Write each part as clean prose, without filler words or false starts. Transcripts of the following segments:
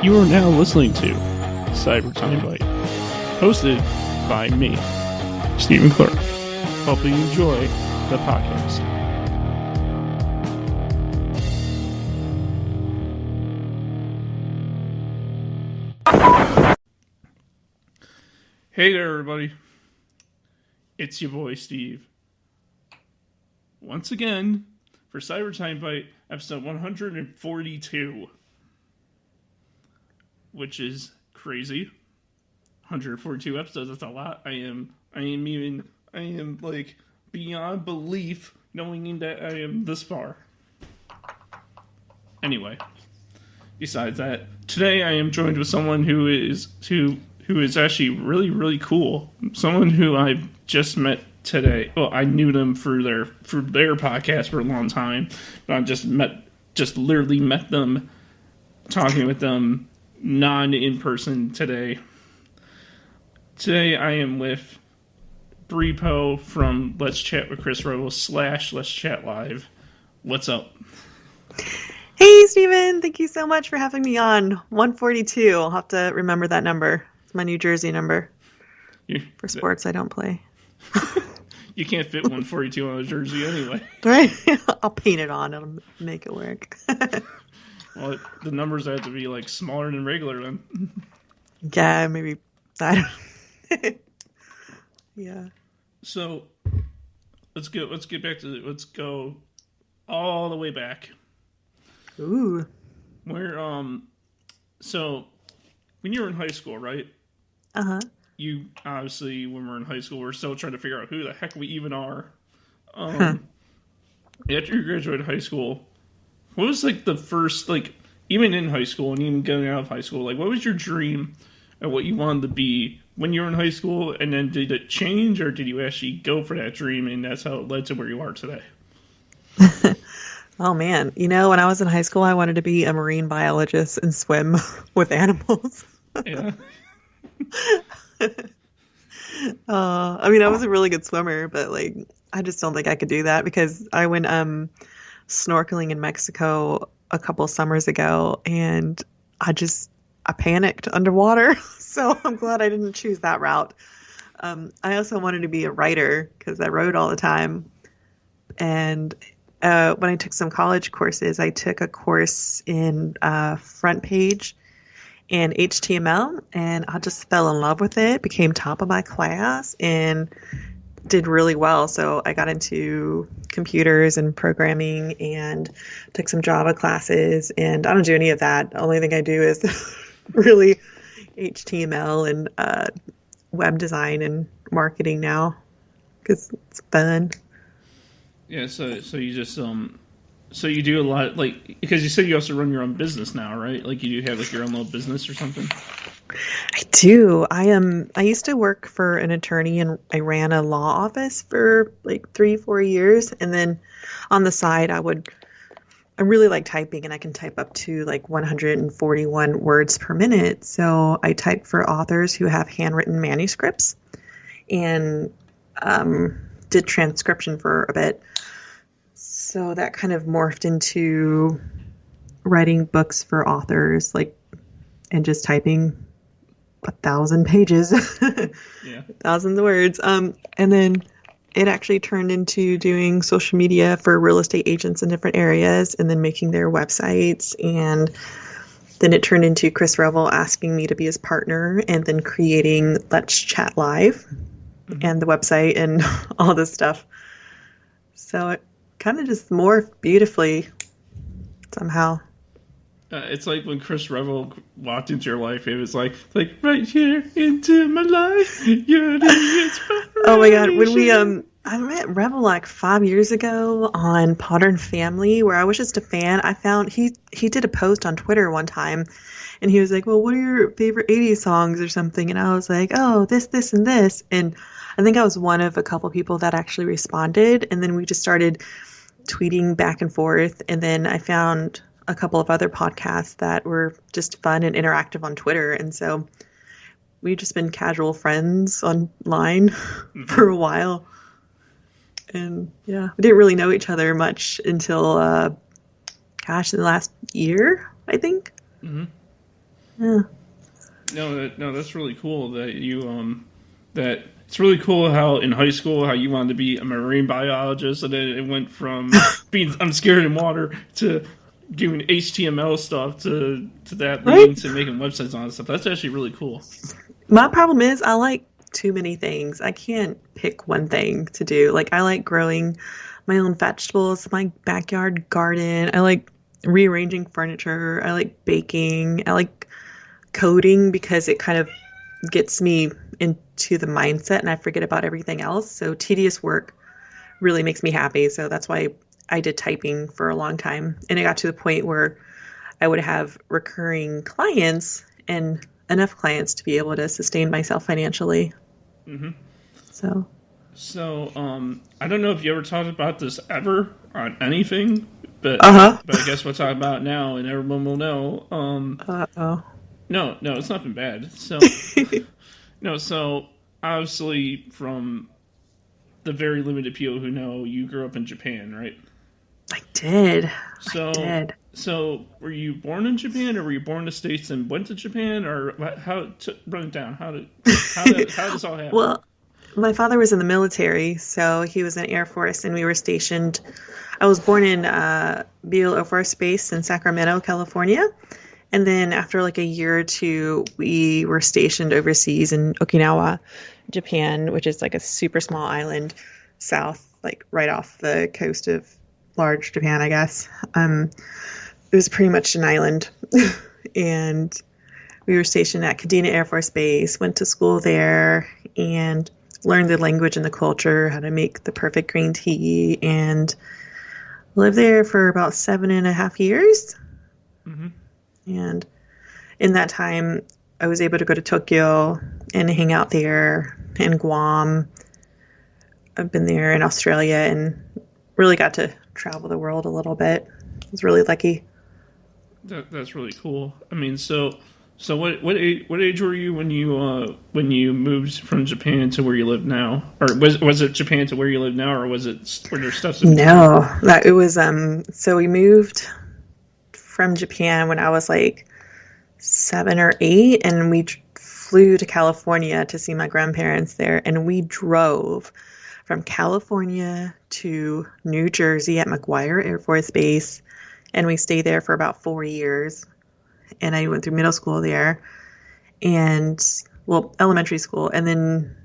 You are now listening to Timebite, hosted by me, Stephen Clark. Hope you enjoy the podcast. Hey there, everybody. It's your boy, Steve. Once again, for Timebite, episode 142. Which is crazy. 142 episodes, that's a lot. I am like beyond belief knowing that I am this far. Anyway, besides that, today I am joined with someone who is actually really, really cool. Someone who I've just met today. Well, I knew them through their podcast for a long time, but I just literally met them, talking with them in person today. Today I am with Bripoe from Let's Chat with Chris Rowe / Let's Chat Live. What's up? Hey Steven, thank you so much for having me on. 142, I'll have to remember that number. It's my New Jersey number. For sports I don't play. You can't fit 142 on a jersey anyway. Right? I'll paint it on, it'll make it work. Well, the numbers have to be like smaller than regular then. Yeah, maybe. I don't. Yeah. So let's go all the way back. Ooh. So when you were in high school, right? Uh-huh. You obviously, when we're in high school, we're still trying to figure out who the heck we even are. After you graduated high school, what was like the first, like, even in high school and even getting out of high school, like, what was your dream and what you wanted to be when you were in high school? And then did it change, or did you actually go for that dream and that's how it led to where you are today? Oh man, when I was in high school, I wanted to be a marine biologist and swim with animals. Yeah. I was a really good swimmer, but like, I just don't think I could do that because I went snorkeling in Mexico a couple summers ago and I panicked underwater. So I'm glad I didn't choose that route. I also wanted to be a writer because I wrote all the time. And when I took some college courses, I took a course in front page and HTML, and I just fell in love with it, became top of my class, and did really well. So I got into computers and programming and took some Java classes, and I don't do any of that. The only thing I do is really HTML and web design and marketing now because it's fun. Yeah, so you just so you do a lot, like, because you said you also run your own business now, right? Like you do have like your own little business or something? I do. I used to work for an attorney and I ran a law office for like 3-4 years. And then on the side, I really like typing and I can type up to like 141 words per minute. So I type for authors who have handwritten manuscripts and did transcription for a bit. So that kind of morphed into writing books for authors, like, and just typing 1,000 pages, yeah. Thousands of words. And then it actually turned into doing social media for real estate agents in different areas and then making their websites. And then it turned into Chris Rowe asking me to be his partner and then creating Let's Chat Live and the website and all this stuff. So it kind of just morphed beautifully somehow. It's like when Chris Rowe walked into your life, it was like right here into my life, you're the inspiration. Oh my god, when I met Revel like 5 years ago on Modern Family, where I was just a fan. I found he did a post on Twitter one time, and he was like, well, what are your favorite 80s songs or something? And I was like, oh, this, and this. And I think I was one of a couple people that actually responded, and then we just started tweeting back and forth, and then I found a couple of other podcasts that were just fun and interactive on Twitter, and so we've just been casual friends online for a while. And yeah, we didn't really know each other much until, in the last year, I think. Mm-hmm. Yeah. No, that's really cool that that it's really cool how in high school how you wanted to be a marine biologist, and then it went from being I'm scared in water to doing HTML stuff to that Right? leading to making websites and all that stuff. That's actually really cool. My problem is I like too many things. I can't pick one thing to do. Like I like growing my own vegetables, my backyard garden. I like rearranging furniture. I like baking. I like coding because it kind of gets me into the mindset and I forget about everything else. So tedious work really makes me happy. So that's why I did typing for a long time. And it got to the point where I would have recurring clients and enough clients to be able to sustain myself financially. Hmm. So, So, I don't know if you ever talked about this ever on anything, uh-huh. but I guess we'll talk about it now, and everyone will know. Uh-oh. No, it's nothing bad. So, no, so obviously from the very limited people who know, you grew up in Japan, right? I did. I So, did. so were you born in Japan, or were you born in the States and went to Japan, or how? Run it down. How did this all happen? Well, my father was in the military, so he was in Air Force, and we were stationed. I was born in Beale Air Force Base in Sacramento, California. And then after like a year or two, we were stationed overseas in Okinawa, Japan, which is like a super small island south, like right off the coast of large Japan, I guess. It was pretty much an island. And we were stationed at Kadena Air Force Base, went to school there, and learned the language and the culture, how to make the perfect green tea, and lived there for about 7.5 years. Mm-hmm. And in that time, I was able to go to Tokyo and hang out there and Guam. I've been there in Australia and really got to travel the world a little bit. I was really lucky. That's really cool. I mean, so what age were you when you moved from Japan to where you live now, or was it Japan to where you live now, or were there stuff in between? No, that it was so we moved from Japan when I was like 7 or 8, and we flew to California to see my grandparents there, and we drove from California to New Jersey at McGuire Air Force Base, and we stayed there for about 4 years. And I went through middle school there, and well, elementary school, and then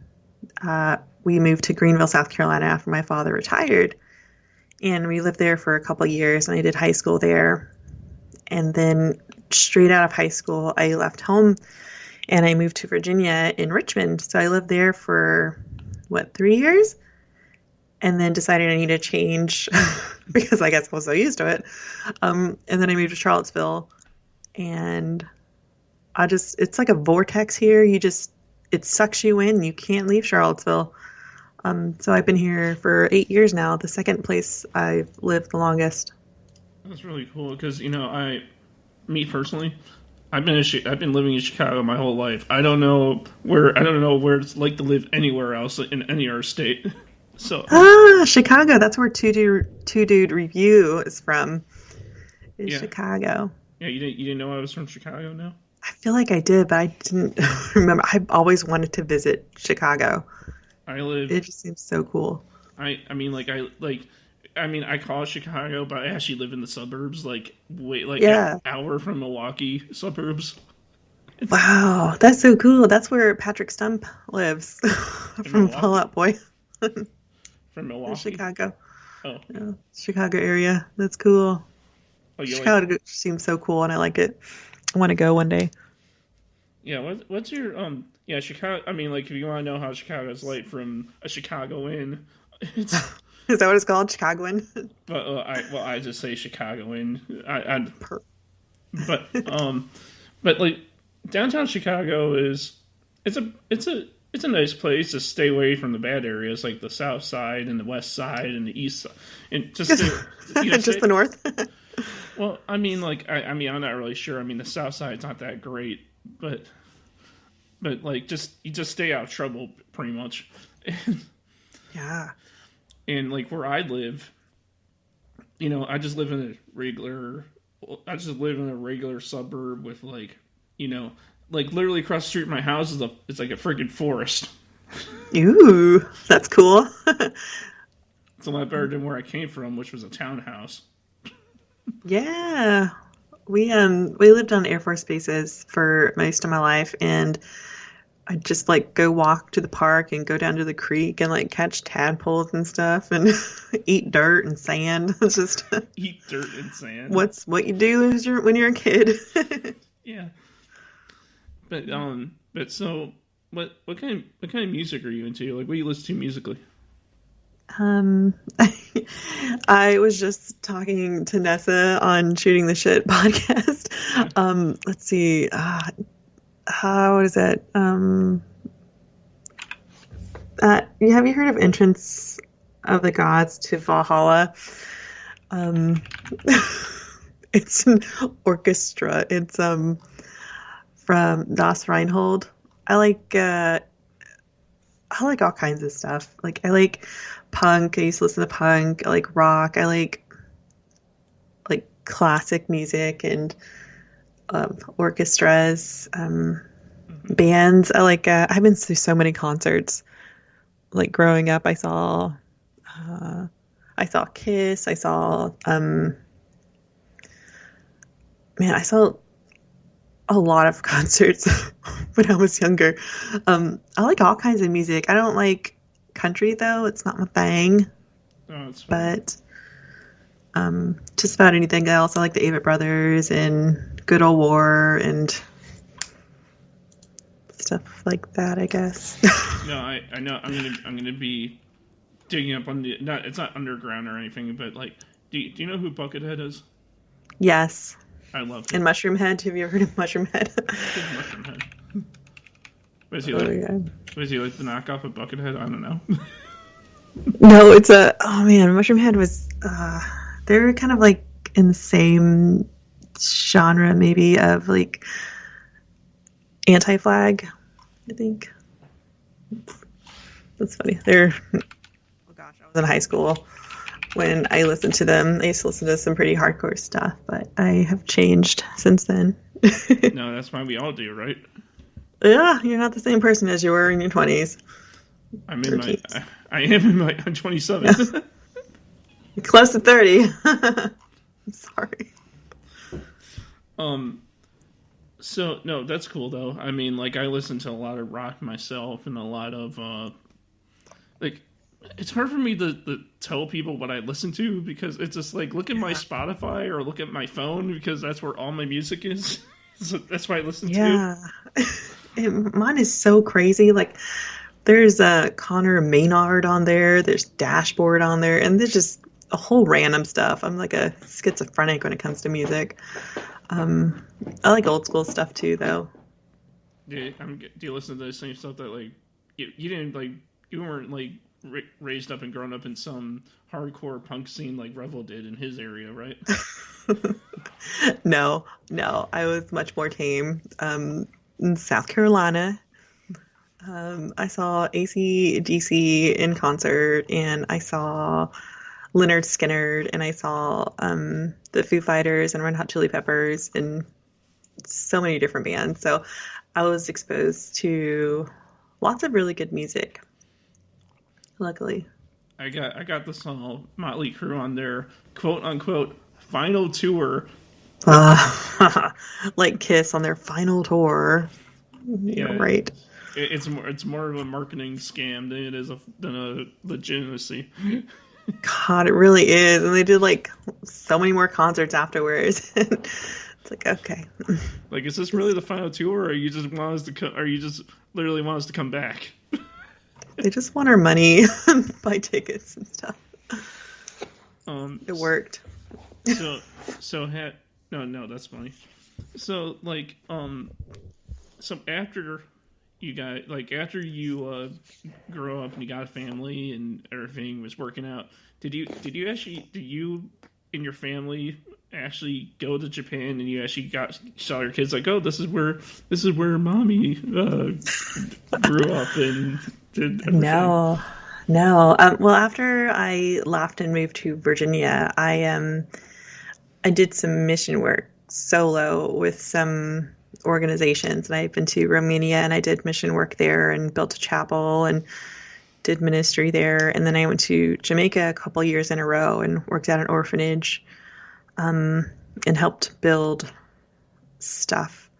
we moved to Greenville, South Carolina after my father retired, and we lived there for a couple of years, and I did high school there. And then straight out of high school, I left home and I moved to Virginia in Richmond. So I lived there for, 3 years? And then decided I needed a change because I guess I was so used to it. And then I moved to Charlottesville. And it's like a vortex here. It sucks you in. You can't leave Charlottesville. So I've been here for 8 years now, the second place I've lived the longest. That's really cool because me personally, I've been living in Chicago my whole life. I don't know where it's like to live anywhere else in any other state. So Chicago. That's where Two Dude Review is from. Is yeah, Chicago. yeah. You didn't know I was from Chicago now? I feel like I did, but I didn't remember. I always wanted to visit Chicago. It just seems so cool. I call it Chicago, but I actually live in the suburbs, Yeah. an hour from Milwaukee suburbs. Wow, that's so cool. That's where Patrick Stump lives from Fall Out Boy. From Milwaukee? Chicago. Oh. Yeah, Chicago area. That's cool. Oh, Chicago seems so cool, and I like it. I want to go one day. Yeah, what's your Chicago? I mean, like, if you want to know how Chicago's like from a Chicagoan, it's Is that what it's called, Chicagoan? but I just say Chicagoan. But like downtown Chicago it's a nice place to stay away from the bad areas like the South Side and the West Side and the East Side, and just Just the North. Well, I mean, I'm not really sure. I mean, the South Side's not that great, but like you just stay out of trouble pretty much. Yeah. And like where I live, I just live in a regular suburb with like, you know, like literally across the street from my house is it's like a freaking forest. Ooh, that's cool. It's a lot better than where I came from, which was a townhouse. Yeah. We lived on Air Force bases for most of my life, and I'd just like go walk to the park and go down to the creek and like catch tadpoles and stuff and eat dirt and sand. It's just Eat dirt and sand. what you do when you're a kid. Yeah. But so what kind of music are you into? Like what do you listen to musically? Um, I was just talking to Nessa on Shooting the Shit podcast. Let's see. How is it? Have you heard of Entrance of the Gods to Valhalla? It's an orchestra. It's from Das Reinhold. I like all kinds of stuff. Like I like punk. I used to listen to punk. I like rock. I like classic music and orchestras, bands. I've been to so many concerts. Like growing up, I saw Kiss. I saw I saw a lot of concerts when I was younger. I like all kinds of music. I don't like country though. It's not my thing. Oh, it's fine. But just about anything else. I like the Avett Brothers and Good Old War and stuff like that, I guess. No, I know I'm gonna be digging up on it's not underground or anything, but like do you know who Buckethead is? Yes. I love him. And Mushroom Head. Have you ever heard of Mushroom Head? Who's Mushroom Head? Was he like the knockoff of Buckethead? I don't know. No, Mushroom Head was they're kind of like in the same genre maybe of like Anti-Flag, I think. That's funny. Oh gosh, I was in high school when I listened to them. I used to listen to some pretty hardcore stuff, but I have changed since then. No, that's why we all do, right? Yeah, you're not the same person as you were in your 20s. I'm 27. Yeah. Close to 30. I'm sorry. So no, that's cool though. I mean, like I listen to a lot of rock myself and a lot of like it's hard for me to tell people what I listen to because it's just like look at my Spotify or look at my phone because that's where all my music is. So that's why I listen to. Yeah. Mine is so crazy. Like there's Connor Maynard on there, there's Dashboard on there, and there's just a whole random stuff. I'm like a schizophrenic when it comes to music. I like old school stuff too, though. Yeah, do you listen to the same stuff that like you didn't like you weren't like raised up and grown up in some hardcore punk scene like Revel did in his area, right? No, I was much more tame. In South Carolina, I saw AC/DC in concert, and I saw Lynyrd Skynyrd, and I saw the Foo Fighters and Red Hot Chili Peppers, and so many different bands. So I was exposed to lots of really good music. Luckily, I got the song Motley Crue on their quote unquote final tour. Like Kiss on their final tour. Yeah, right. It's more of a marketing scam than it is than a legitimacy. God, it really is, and they did like so many more concerts afterwards. It's like, okay, like, is this really the final tour, or you just want us to come, or you just literally want us to come back? They just want our money, buy tickets and stuff. It worked. No, that's funny. So like, so after you grow up and you got a family and everything was working out, did you and your family actually go to Japan and you actually saw your kids like, oh, this is where mommy grew up and did everything? No. Well, after I left and moved to Virginia, I did some mission work solo with some organizations. And I've been to Romania and I did mission work there and built a chapel and did ministry there. And then I went to Jamaica a couple years in a row and worked at an orphanage, and helped build stuff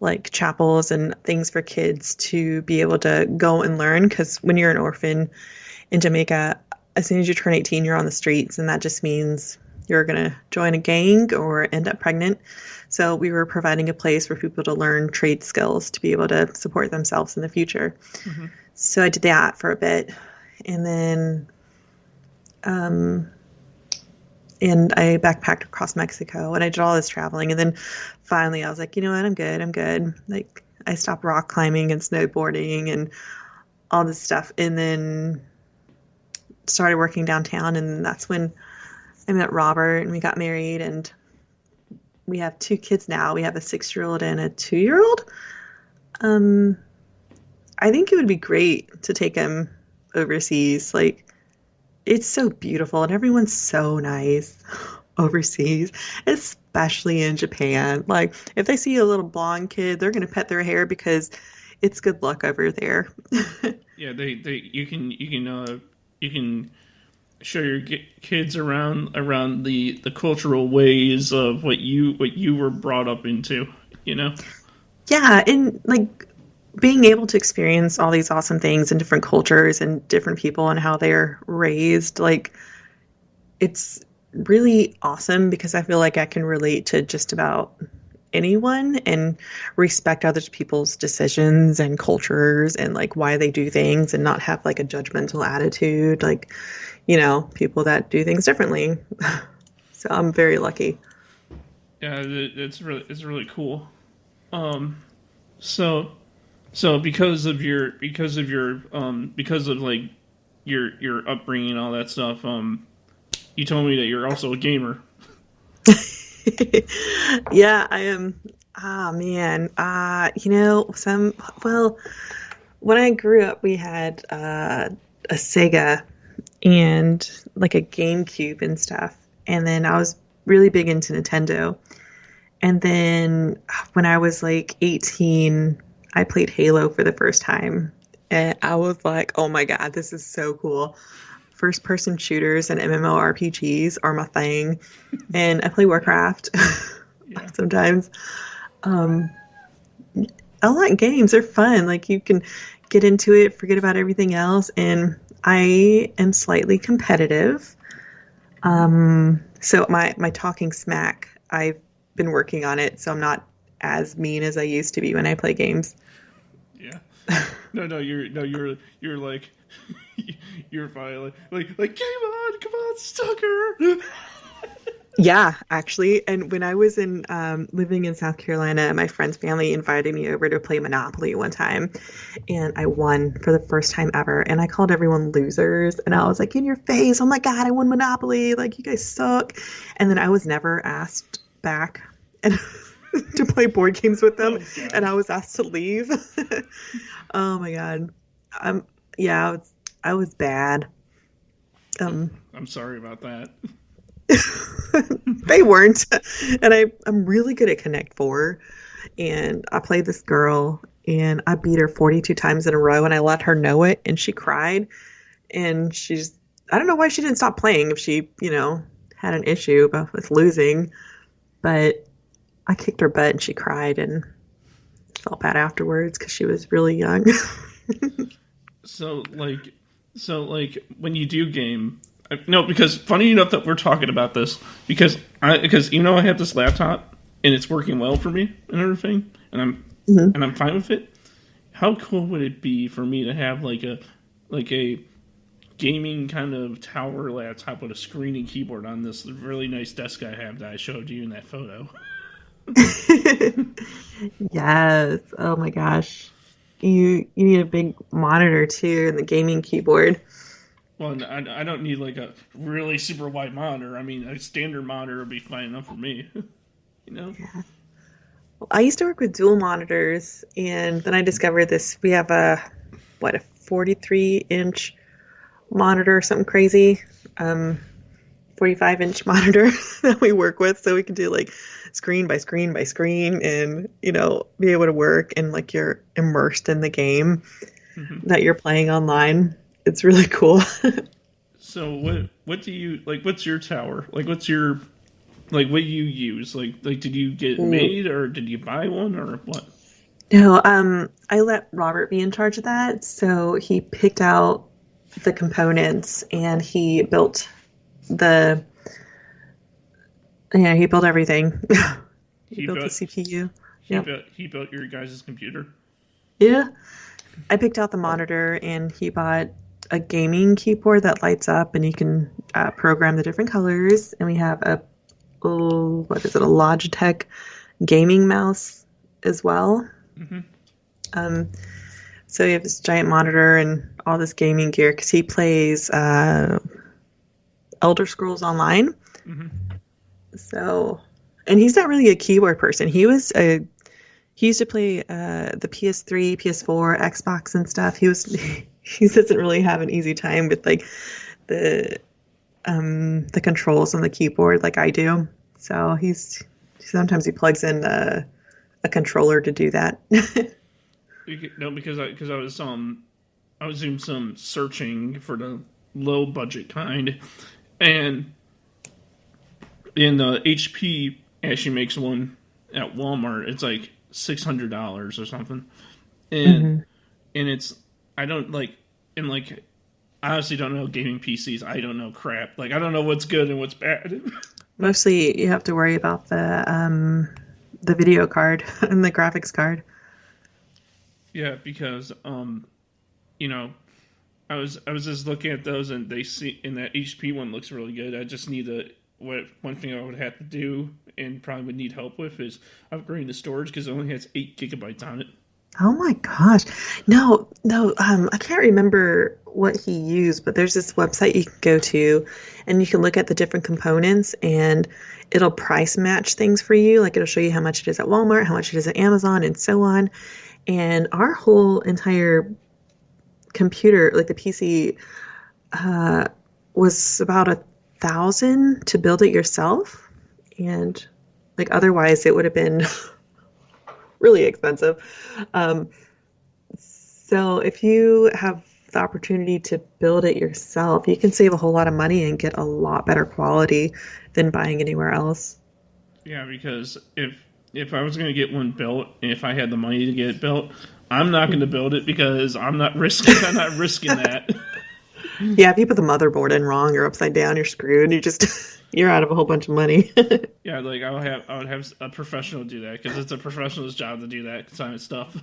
like chapels and things for kids to be able to go and learn. Because when you're an orphan in Jamaica, as soon as you turn 18, you're on the streets, and that just means you're going to join a gang or end up pregnant. So we were providing a place for people to learn trade skills to be able to support themselves in the future. So I did that for a bit, and then and I backpacked across Mexico, and I did all this traveling. And then finally I was like, you know what, I'm good. Like, I stopped rock climbing and snowboarding and all this stuff, and then started working downtown. And that's when I met Robert, and we got married, and we have 2 kids now. We have a 6-year-old and a 2-year-old. I think it would be great to take him overseas. Like, it's so beautiful, and everyone's so nice overseas, especially in Japan. Like, if they see a little blonde kid, they're going to pet their hair because it's good luck over there. Yeah, you can show your kids around the cultural ways of what you were brought up into, you know? Yeah, and like being able to experience all these awesome things in different cultures and different people and how they're raised, like, it's really awesome because I feel like I can relate to just about anyone and respect other people's decisions and cultures and like why they do things, and not have like a judgmental attitude, like, you know, people that do things differently. So I'm very lucky. Yeah, it's really cool. So because of like your upbringing and all that stuff, you told me that you're also a gamer. Yeah, I am. Ah, man. You know, when I grew up, we had a Sega and like a GameCube and stuff. And then I was really big into Nintendo. And then when I was like 18, I played Halo for the first time. And I was like, oh my God, this is so cool. First person shooters and MMORPGs are my thing. And I play Warcraft sometimes. I like games. They're fun. Like, you can get into it, forget about everything else. And I am slightly competitive. So my talking smack, I've been working on it, so I'm not as mean as I used to be when I play games. Yeah. You're like you're finally like come on, sucker. Yeah, actually. And when I was in living in South Carolina, my friend's family invited me over to play Monopoly one time, and I won for the first time ever. And I called everyone losers, and I was like, in your face, oh my God, I won Monopoly, like, you guys suck. And then I was never asked back and to play board games with them, and I was asked to leave. Oh my God. I was bad. I'm sorry about that. They weren't. And I'm really good at Connect 4. And I played this girl, and I beat her 42 times in a row, and I let her know it, and she cried. And I don't know why she didn't stop playing if she, you know, had an issue with losing. But I kicked her butt, and she cried, and felt bad afterwards because she was really young. So when you do game, no, because funny enough that we're talking about this, because you know, I have this laptop and it's working well for me and everything, and I'm fine with it. How cool would it be for me to have like a gaming kind of tower laptop with a screen and keyboard on this really nice desk I have that I showed you in that photo? Yes. Oh my gosh. You need a big monitor too, and the gaming keyboard. Well, I don't need like a really super wide monitor. I mean, a standard monitor would be fine enough for me. You know? Yeah. Well, I used to work with dual monitors, and then I discovered this. We have a 43-inch monitor or something crazy. And 45-inch monitor that we work with, so we can do like screen by screen by screen, and be able to work and like you're immersed in the game that you're playing online. It's really cool. So what do you like? What's your tower? Like what's your like what do you use? Like did you get it made or did you buy one or what? No, I let Robert be in charge of that. So he picked out the components and he built the he built everything. he built the CPU. He built your guys' computer. Yeah. I picked out the monitor and he bought a gaming keyboard that lights up and you can program the different colors. And we have a Logitech gaming mouse as well. So we have this giant monitor and all this gaming gear because he plays Elder Scrolls Online. So, and he's not really a keyboard person. He used to play the PS3, PS4, Xbox and stuff. He doesn't really have an easy time with like the controls on the keyboard like I do. So sometimes he plugs in a controller to do that. No, because I was doing some searching for the low budget kind, and HP actually makes one at Walmart. It's like $600 or something, and it's I honestly don't know gaming PCs. I don't know crap. Like I don't know what's good and what's bad. Mostly, you have to worry about the video card and the graphics card. Yeah, because I was just looking at those and that HP one looks really good. I just need one thing I would have to do and probably would need help with is upgrading the storage because it only has 8 gigabytes on it. Oh my gosh. No, I can't remember what he used, but there's this website you can go to and you can look at the different components and it'll price match things for you. Like it'll show you how much it is at Walmart, how much it is at Amazon, and so on. And our whole entire computer, like the PC, was about $1,000 to build it yourself. And like otherwise it would have been really expensive. So if you have the opportunity to build it yourself, you can save a whole lot of money and get a lot better quality than buying anywhere else. Yeah, because if I was going to get one built, if I had the money to get it built, I'm not going to build it because I'm not risking that. Yeah, if you put the motherboard in wrong or upside down, you're screwed. You're out of a whole bunch of money. Yeah, like I would have a professional do that because it's a professional's job to do that kind of stuff.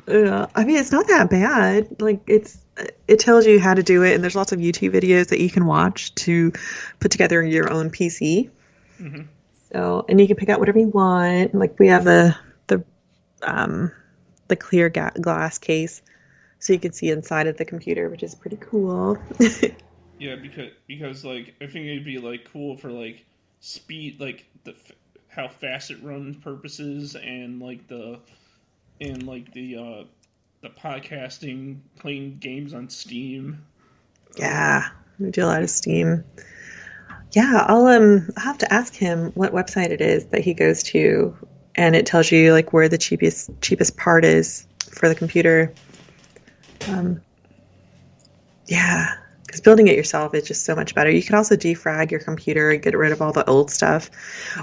Yeah, I mean, it's not that bad. Like it tells you how to do it, and there's lots of YouTube videos that you can watch to put together your own PC. So, and you can pick out whatever you want. Like we have the clear glass case, so you can see inside of the computer, which is pretty cool. Yeah, because like I think it'd be like cool for like speed, like how fast it runs purposes, and like the podcasting, playing games on Steam. Yeah, we do a lot of Steam. Yeah, I'll have to ask him what website it is that he goes to, and it tells you like where the cheapest part is for the computer. Yeah, because building it yourself is just so much better. You can also defrag your computer and get rid of all the old stuff,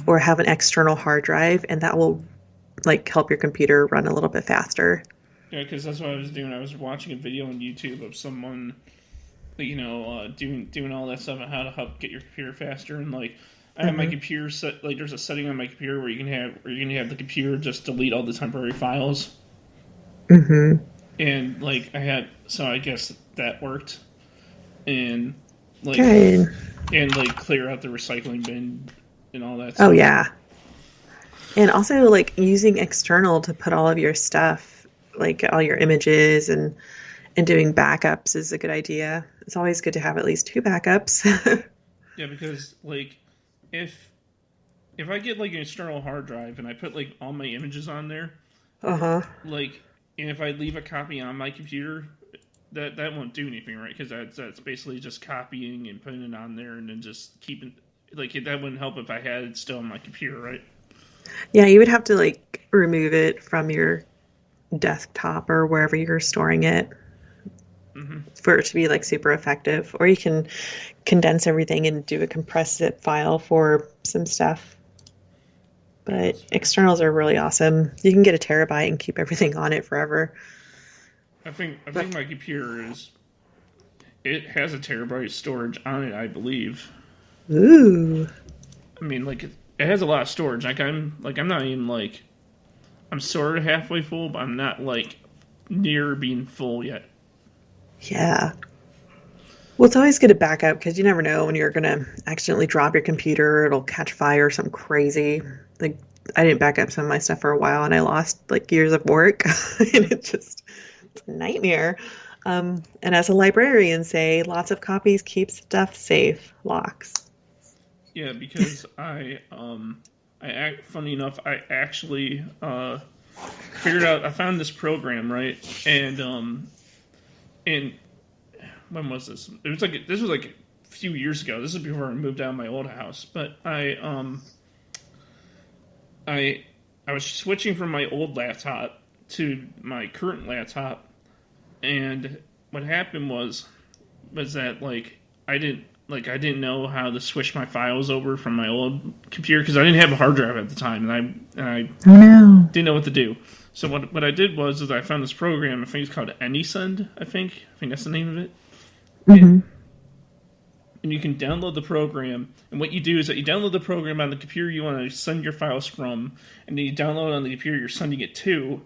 or have an external hard drive, and that will like help your computer run a little bit faster. Yeah, because that's what I was doing. I was watching a video on YouTube of someone, doing all that stuff on how to help get your computer faster. And like, I have my computer set. Like, there's a setting on my computer where you can have the computer just delete all the temporary files. And like I guess that worked. And like, Good. And like clear out the recycling bin and all that stuff. Oh yeah. And also, like, using external to put all of your stuff, like all your images and doing backups is a good idea. It's always good to have at least 2 backups. Yeah, because, like, if I get, like, an external hard drive and I put, like, all my images on there, like, and if I leave a copy on my computer, that won't do anything, right? Because that's basically just copying and putting it on there, and then just keeping like that wouldn't help if I had it still on my computer, right? Yeah, you would have to like remove it from your desktop or wherever you're storing it for it to be like super effective. Or you can condense everything and do a compressed zip file for some stuff. But externals are really awesome. You can get a terabyte and keep everything on it forever. I think my computer it has a terabyte storage on it, I believe. Ooh. I mean, like it has a lot of storage. I'm not even like I'm sort of halfway full, but I'm not like near being full yet. Yeah. Well, it's always good to back up because you never know when you're gonna accidentally drop your computer, it'll catch fire or something crazy. Like I didn't back up some of my stuff for a while and I lost like years of work and it's a nightmare. And as a librarian say, lots of copies keep stuff safe. Locks. Yeah, because funny enough, I actually figured out I found this program, right? And when was this? This was like a few years ago. This is before I moved out of my old house. But I was switching from my old laptop to my current laptop, and what happened was that I didn't know how to switch my files over from my old computer because I didn't have a hard drive at the time, and I Oh no. didn't know what to do. So what I did was I found this program. I think it's called AnySend. I think that's the name of it. Mm-hmm. And you can download the program. And what you do is that you download the program on the computer you want to send your files from, and then you download it on the computer you're sending it to,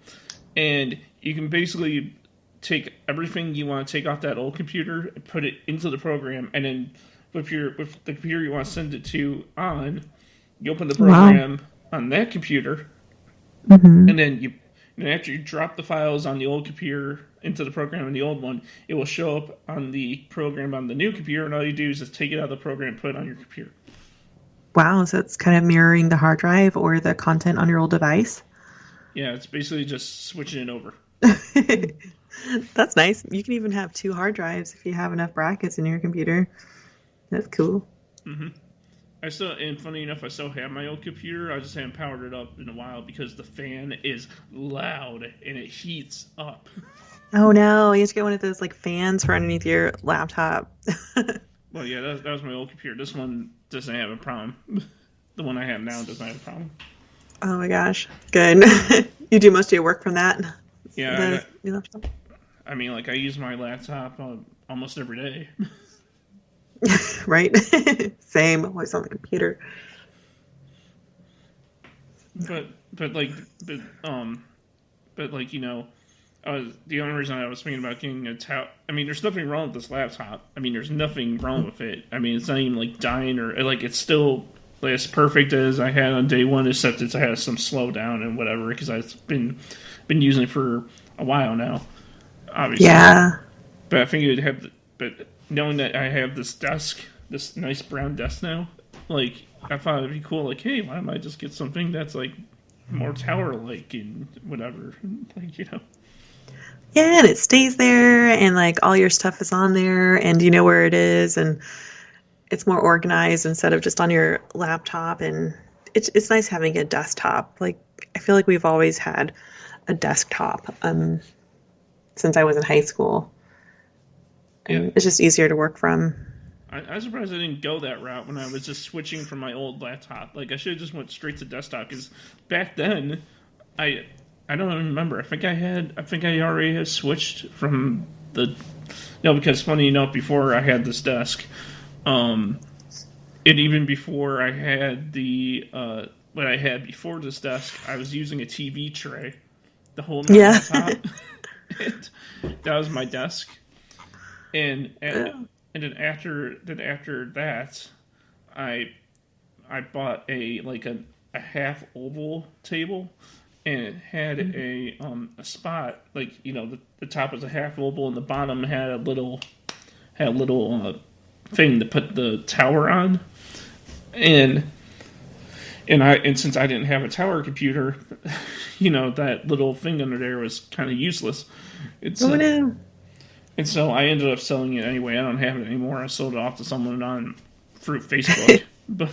and you can basically take everything you want to take off that old computer and put it into the program, and then with the computer you want to send it to on, you open the program on that computer, and then after you drop the files on the old computer into the program on the old one, it will show up on the program on the new computer, and all you do is just take it out of the program and put it on your computer. Wow, so it's kind of mirroring the hard drive or the content on your old device? Yeah, it's basically just switching it over. That's nice. You can even have 2 hard drives if you have enough brackets in your computer. That's cool. Mm-hmm. And funny enough, I still have my old computer. I just haven't powered it up in a while because the fan is loud and it heats up. Oh no, you have to get one of those like fans for underneath your laptop. Well, yeah, that was my old computer. This one doesn't have a problem. The one I have now doesn't have a problem. Oh my gosh, good. You do most of your work from that? Yeah. Your laptop? I mean, I use my laptop almost every day. Right? Same. Always on the computer. But you know, the only reason I was thinking about getting a tower. I mean, there's nothing wrong with this laptop. I mean, there's nothing wrong with it. I mean, it's not even dying or it's still as perfect as I had on day one, except it has some slowdown and whatever because I've been using it for a while now. Obviously, yeah. But I think it'd have. But knowing that I have this desk, this nice brown desk now, I thought it'd be cool. Hey, why don't I just get something that's more tower-like and whatever, Yeah, and it stays there, and all your stuff is on there, and you know where it is, and it's more organized instead of just on your laptop. And it's nice having a desktop. I feel like we've always had a desktop since I was in high school. And it's just easier to work from. I'm surprised I didn't go that route when I was just switching from my old laptop. I should have just went straight to desktop because back then, I don't even remember. I think I already had switched from because funny enough, before I had this desk, and even before I had what I had before this desk, I was using a TV tray to hold my laptop. That was my desk. And then after that, I bought a half oval table, and it had a spot the top was a half oval and the bottom had a little thing to put the tower on, and since I didn't have a tower computer, that little thing under there was kind of useless. And so I ended up selling it anyway. I don't have it anymore. I sold it off to someone on through Facebook. But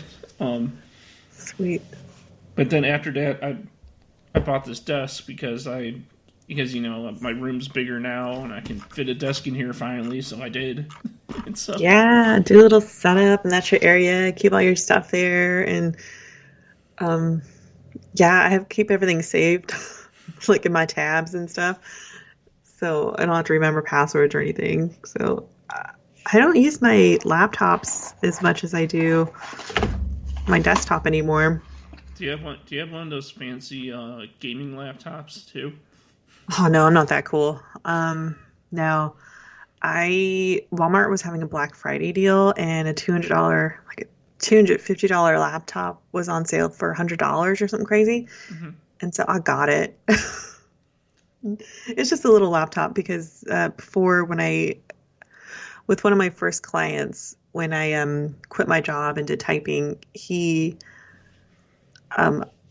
Sweet. but then after that, I bought this desk because my room's bigger now and I can fit a desk in here finally. So I did. And so Yeah, do a little setup, and that's your area. Keep all your stuff there, and yeah, keep everything saved, like in my tabs and stuff. So I don't have to remember passwords or anything. So I don't use my laptops as much as I do my desktop anymore. do you have one? Do you have one of those fancy gaming laptops too? Oh no, I'm not that cool. No, Walmart was having a Black Friday deal, and a $250 laptop was on sale for $100 or something crazy. Mm-hmm. And so I got it. It's just a little laptop because before, with one of my first clients, when I quit my job and did typing,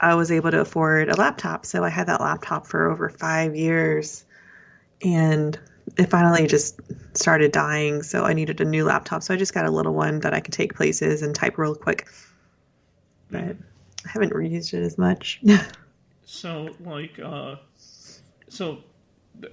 I was able to afford a laptop. So I had that laptop for over 5 years, and it finally just started dying. So I needed a new laptop. So I just got a little one that I could take places and type real quick. But I haven't reused it as much. So so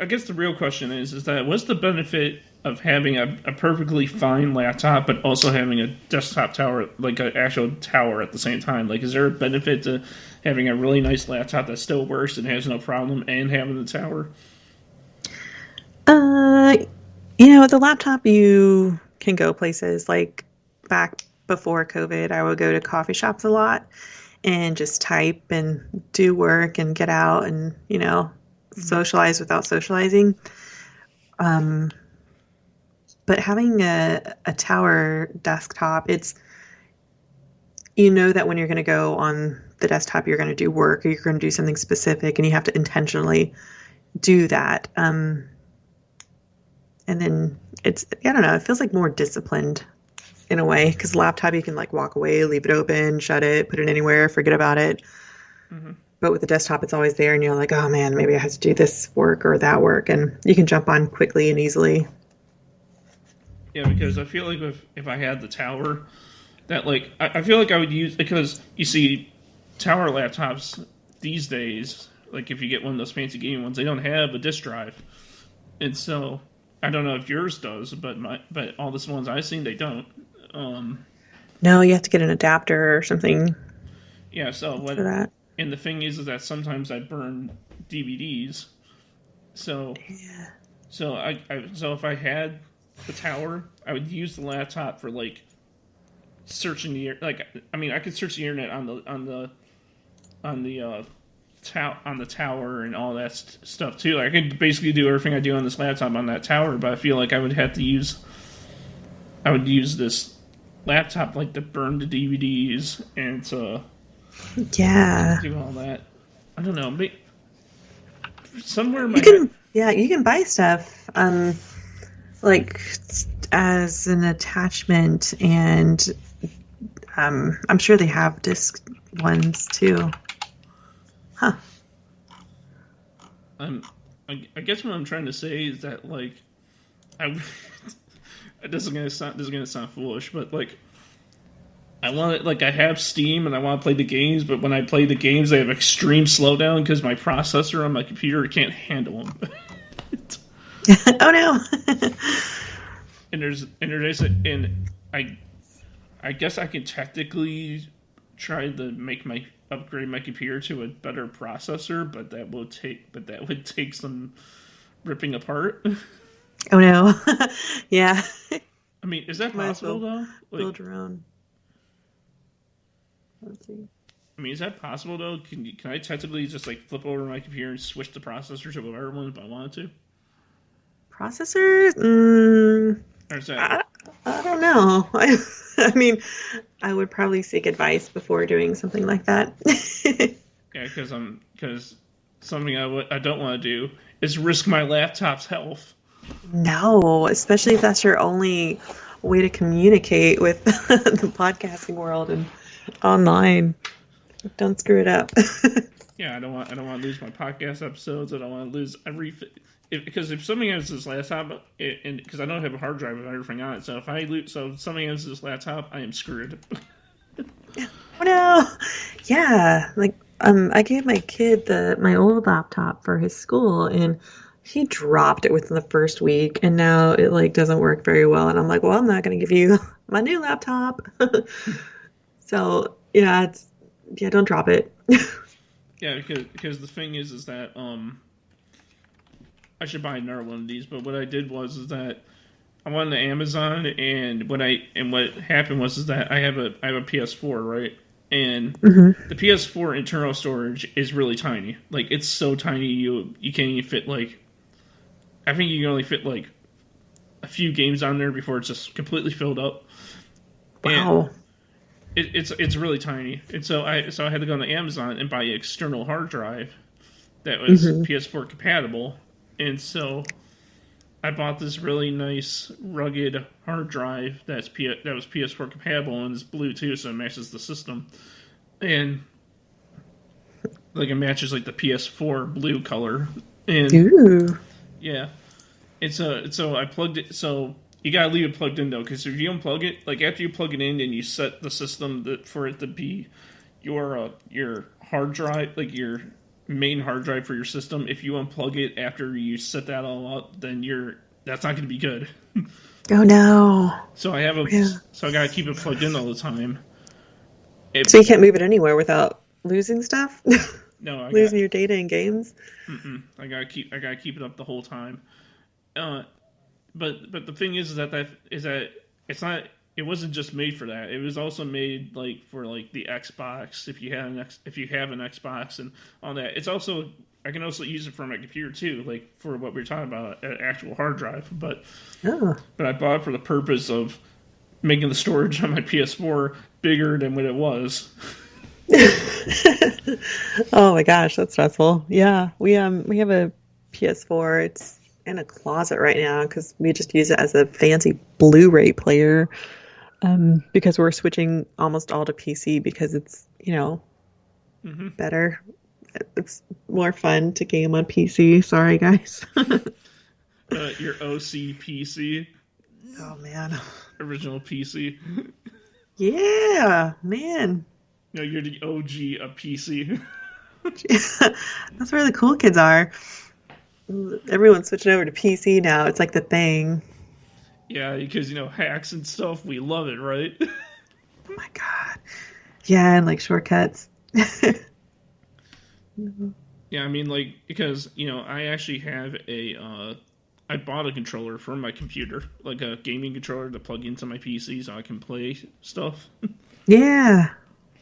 I guess the real question is that what's the benefit of having a perfectly fine laptop but also having a desktop tower, like an actual tower at the same time? Like, is there a benefit to having a really nice laptop that still works and has no problem and having the tower? With the laptop, you can go places. Like back before COVID, I would go to coffee shops a lot and just type and do work and get out and, socialize without socializing. But having a tower desktop, it's, that when you're going to go on the desktop, you're going to do work or you're going to do something specific, and you have to intentionally do that. And then I don't know, it feels like more disciplined in a way, because laptop, you can like walk away, leave it open, shut it, put it anywhere, forget about it. Mm-hmm. But with the desktop, it's always there, and you're like, oh man, maybe I have to do this work or that work, and you can jump on quickly and easily. Yeah, because I feel like if I had the tower, that like I feel like I would use, because you see tower laptops these days, like if you get one of those fancy gaming ones, they don't have a disk drive, and so I don't know if yours does, but all the ones I've seen, they don't. No, you have to get an adapter or something. Yeah, so what? For that. And the thing is that sometimes I burn DVDs, so yeah. So if I had the tower, I would use the laptop for like searching I could search the internet on the tower and all that stuff too. I could basically do everything I do on this laptop on that tower, but I feel like I would use this laptop like to burn the DVDs and to do all that. I don't know. Somewhere in you can buy stuff like as an attachment, and I'm sure they have disc ones too. Huh. I guess what I'm trying to say is that like this is gonna sound foolish, but like I want it, like I have Steam and I want to play the games, but when I play the games, they have extreme slowdown because my processor on my computer can't handle them. Oh no! and I guess I can technically try to upgrade my computer to a better processor, but that would take some ripping apart. Oh no! Yeah. I mean, is that possible though? Build your own. Let's see. I mean, is that possible though? Can I technically just like flip over my computer and switch the processor to whatever one if I wanted to? Processors? Or is that... I don't know. I mean, I would probably seek advice before doing something like that. Yeah, because something I don't want to do is risk my laptop's health. No, especially if that's your only way to communicate with the podcasting world and online. Don't screw it up. Yeah, I don't want to lose my podcast episodes. I don't want to lose because if somebody has this laptop, and because I don't have a hard drive with everything on it, so if somebody has this laptop, I am screwed. Oh no! Yeah, like I gave my kid my old laptop for his school, and he dropped it within the first week, and now it like doesn't work very well. And I'm like, well, I'm not going to give you my new laptop. So yeah, don't drop it. Yeah, because the thing is that I should buy another one of these. But what I did is that I went to Amazon, and what happened was that I have a PS4, right? And the PS4 internal storage is really tiny. Like, it's so tiny you can't even fit like. I think you can only fit like a few games on there before it's just completely filled up. Wow. And it's really tiny, and so I had to go to Amazon and buy an external hard drive that was PS4 compatible, and so I bought this really nice rugged hard drive that was PS4 compatible and it's Bluetooth, so it matches the system, and like it matches like the PS4 blue color, and Ooh. yeah, and so I plugged it. So you gotta leave it plugged in though, because if you unplug it, like after you plug it in and you set the system for it to be your hard drive, like your main hard drive for your system, if you unplug it after you set that all up, then that's not going to be good. Oh no! So I gotta keep it plugged in all the time. So you can't move it anywhere without losing stuff. No, losing your data in games. I gotta keep it up the whole time. But the thing is that it's not. It wasn't just made for that. It was also made like for like the Xbox. If you have an Xbox and all that, it's also I can also use it for my computer too, like for what we were talking about, an actual hard drive. But I bought it for the purpose of making the storage on my PS4 bigger than what it was. Oh my gosh, that's stressful. Yeah, we have a PS4. It's in a closet right now because we just use it as a fancy Blu-ray player. Because we're switching almost all to PC because it's, better. It's more fun to game on PC. Sorry, guys. Your OC PC. Oh, man. Original PC. Yeah, man. No, you're the OG of PC. That's where the cool kids are. Everyone's switching over to PC now. It's like the thing. Yeah, because, hacks and stuff, we love it, right? Oh my god. Yeah, and like shortcuts. Yeah, I mean, like, because, I actually have I bought a controller for my computer, like a gaming controller to plug into my PC so I can play stuff. Yeah,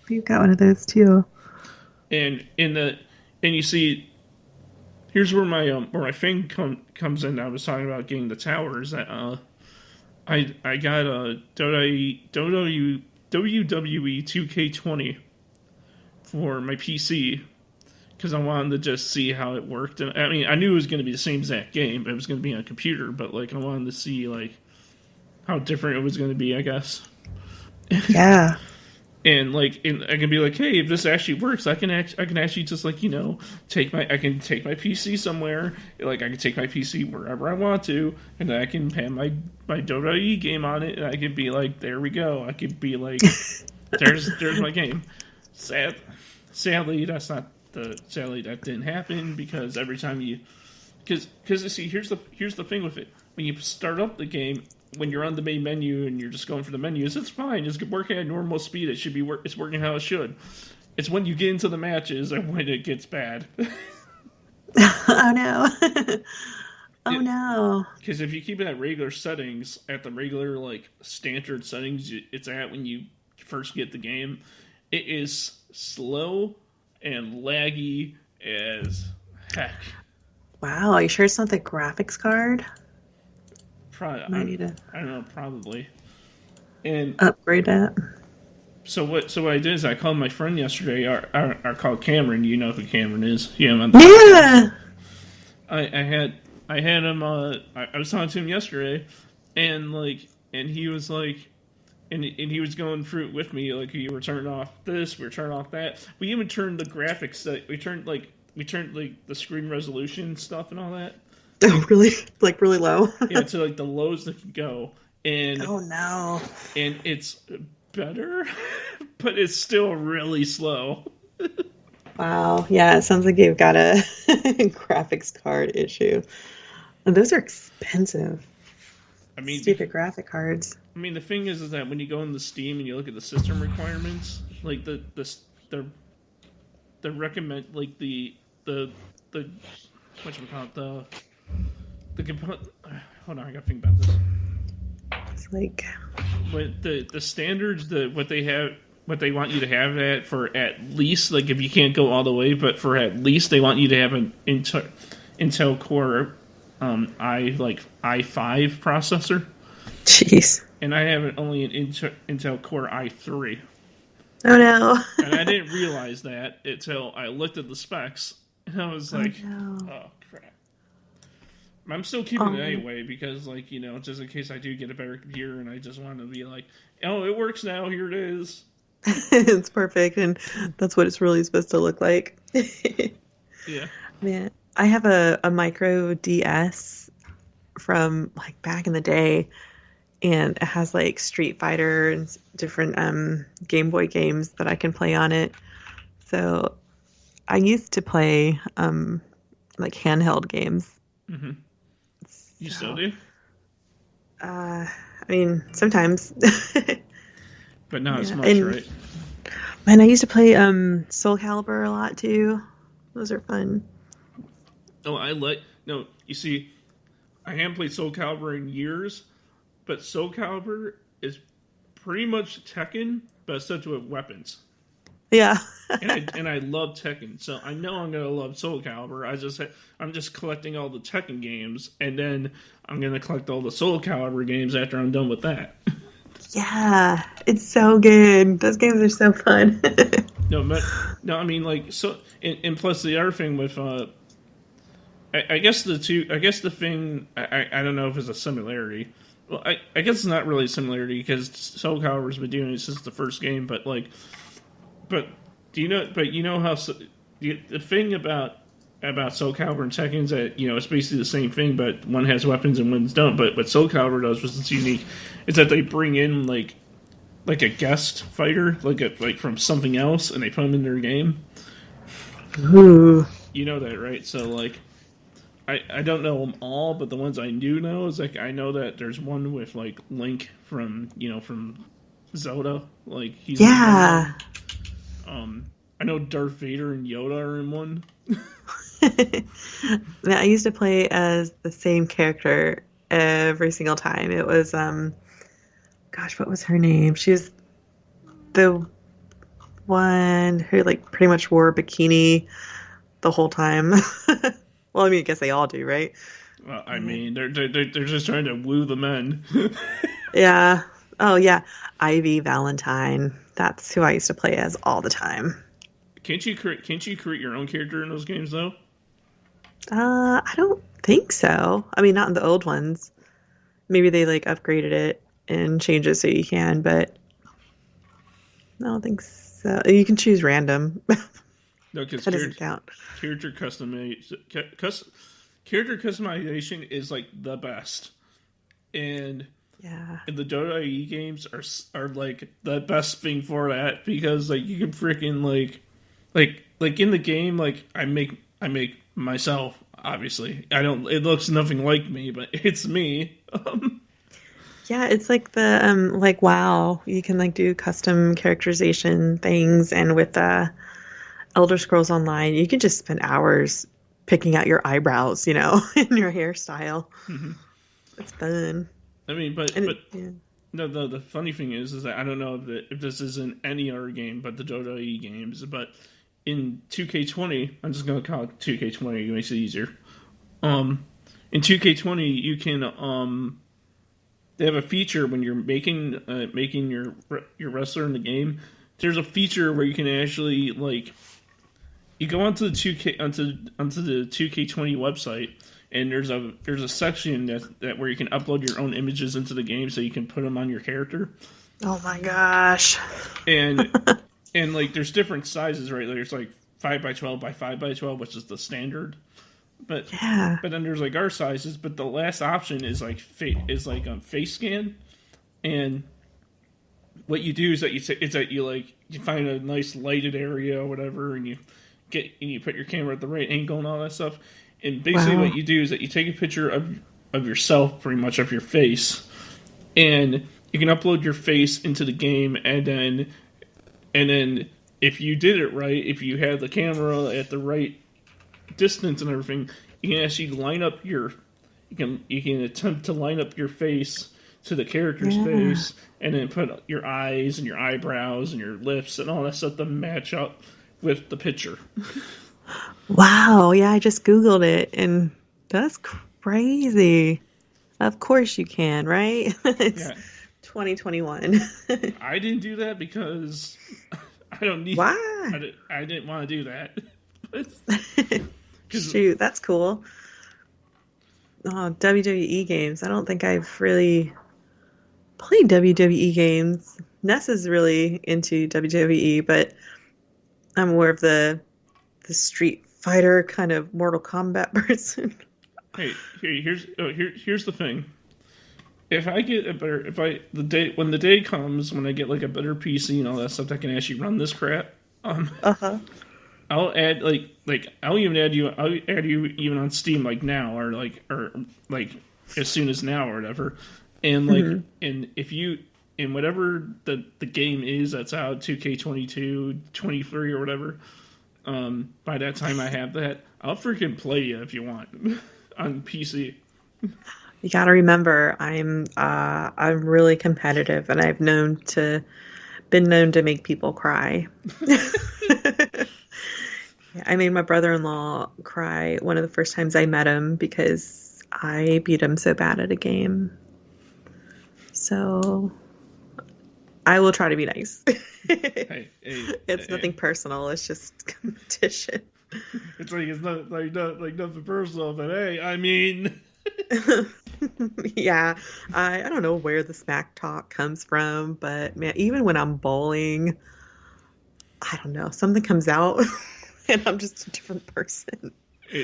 we've got one of those too. And you see, here's where my thing comes in. I was talking about getting the tower, is that, I got a WWE 2K20 for my PC because I wanted to just see how it worked. And I mean, I knew it was going to be the same exact game, but it was going to be on a computer. But like, I wanted to see like how different it was going to be, I guess. Yeah. And I can be like, hey, if this actually works, I can actually just like, take my PC somewhere. Like, I can take my PC wherever I want to, and then I can have my WWE game on it, and I can be like, there we go. I could be like, there's my game. Sadly, that didn't happen because every time because see, here's the thing with it. When you start up the game, when you're on the main menu and you're just going for the menus, it's fine. It's working at normal speed. It should be it's working how it should. It's when you get into the matches and when it gets bad. Oh no! Oh no! Because if you keep it at regular settings, at the regular like standard settings it's at when you first get the game, it is slow and laggy as heck. Wow, are you sure it's not the graphics card? Probably, I don't know, probably. And upgrade that. So what I did is I called my friend yesterday. I called Cameron. You know who Cameron is? Yeah. I had him. I was talking to him yesterday, and he was like, and he was going through it with me. Like we were turning off this, we were turning off that. We even turned the graphics. We turned the screen resolution stuff and all that. Oh, really? Like really low? Yeah, to like the lows that could go. And oh no! And it's better, but it's still really slow. Wow. Yeah, it sounds like you've got a graphics card issue. And those are expensive. I mean, stupid graphic cards. I mean, the thing is that when you go into Steam and you look at the system requirements, like the recommend like the whatchamacallit, the component. Hold on, I gotta think about this. It's like But the standards, what they want you to have that for at least, like if you can't go all the way, but for at least they want you to have an Intel Core i5 processor. Jeez. And I have only an Intel Core i3. Oh no. And I didn't realize that until I looked at the specs, and I was like, oh crap. I'm still keeping it anyway because, like, you know, just in case I do get a better computer and I just want to be like, oh, it works now, here it is. It's perfect, and that's what it's really supposed to look like. Yeah. Man, I have a micro DS from, like, back in the day, and it has, like, Street Fighter and different Game Boy games that I can play on it. So I used to play, like, handheld games. Mm-hmm. You still do? I mean, sometimes. But not as much, and, right? Man, I used to play Soul Calibur a lot, too. Those are fun. Oh, no, you see, I haven't played Soul Calibur in years, but Soul Calibur is pretty much Tekken, but instead with weapons. Yeah. and I love Tekken, so I know I'm gonna love Soul Calibur. I'm just collecting all the Tekken games, and then I'm gonna collect all the Soul Calibur games after I'm done with that. Yeah, it's so good. Those games are so fun. No, I mean, like, so, and plus the other thing with, I guess the thing, I don't know if it's a similarity. Well, I guess it's not really a similarity because Soul Calibur's been doing it since the first game, but you know how the thing about Soul Calibur and Tekken is that, you know, it's basically the same thing, but one has weapons and one's don't. But what Soul Calibur does, which is unique, is that they bring in like a guest fighter, like from something else, and they put them in their game. Ooh. You know that, right? So like, I don't know them all, but the ones I do know is like I know that there's one with like Link from Zelda, like he's yeah. I know Darth Vader and Yoda are in one. I used to play as the same character every single time. It was, gosh, what was her name? She was the one who, like, pretty much wore a bikini the whole time. Well, I mean, I guess they all do, right? Well, I mean, they're just trying to woo the men. Yeah. Oh, yeah. Ivy Valentine. That's who I used to play as all the time. Can't you create your own character in those games though? I don't think so. I mean, not in the old ones. Maybe they like upgraded it and changed it so you can, but I don't think so. You can choose random. No, because that doesn't count. Character customization is like the best, and yeah, and the Dota IE games are like the best thing for that because like you can freaking like in the game, like I make myself, obviously. It looks nothing like me, but it's me. Yeah, it's like the like WoW. You can like do custom characterization things, and with Elder Scrolls Online, you can just spend hours picking out your eyebrows, you know, and your hairstyle. Mm-hmm. It's fun. I mean, yeah. No, the funny thing is that I don't know if this is in any other game but the Dota E games, but in 2K20, I'm just going to call it 2K20, it makes it easier. In 2K20, you can, they have a feature when you're making your wrestler in the game. There's a feature where you can actually, like, you go onto the 2K20 website, and there's a section that where you can upload your own images into the game so you can put them on your character. Oh my gosh. And like there's different sizes, right? There's like 5x12 by 5x12, which is the standard. But Yeah. but then there's like our sizes. But the last option is like face scan, and what you do is that you find a nice lighted area or whatever, and you put your camera at the right angle and all that stuff. And basically, what you do is that you take a picture of yourself, pretty much of your face, and you can upload your face into the game, and then if you did it right, if you had the camera at the right distance and everything, you can actually you can attempt to line up your face to the character's face, and then put your eyes and your eyebrows and your lips and all that stuff to match up with the picture. Wow. Yeah, I just Googled it, and that's crazy. Of course you can, right? It's 2021. I didn't do that because I don't need. Why? I didn't want to do that. Shoot, that's cool. Oh, WWE games. I don't think I've really played WWE games. Ness is really into WWE, but I'm more of the Street Fighter kind of Mortal Kombat person. Hey, here's the thing. If I get when the day comes when I get like a better PC and all that stuff that can actually run this crap, I'll add I'll add you even on Steam like now or as soon as now or whatever, and and if you in whatever the game is that's out 2K22 23 or whatever, by that time I have that, I'll freaking play you if you want on PC. You got to remember, I'm really competitive, and I've been known to make people cry. I made my brother-in-law cry one of the first times I met him because I beat him so bad at a game. So I will try to be nice. It's nothing personal. It's just competition. It's nothing personal, but hey, I mean. Yeah, I don't know where the smack talk comes from, but man, even when I'm bowling, I don't know, something comes out, and I'm just a different person. When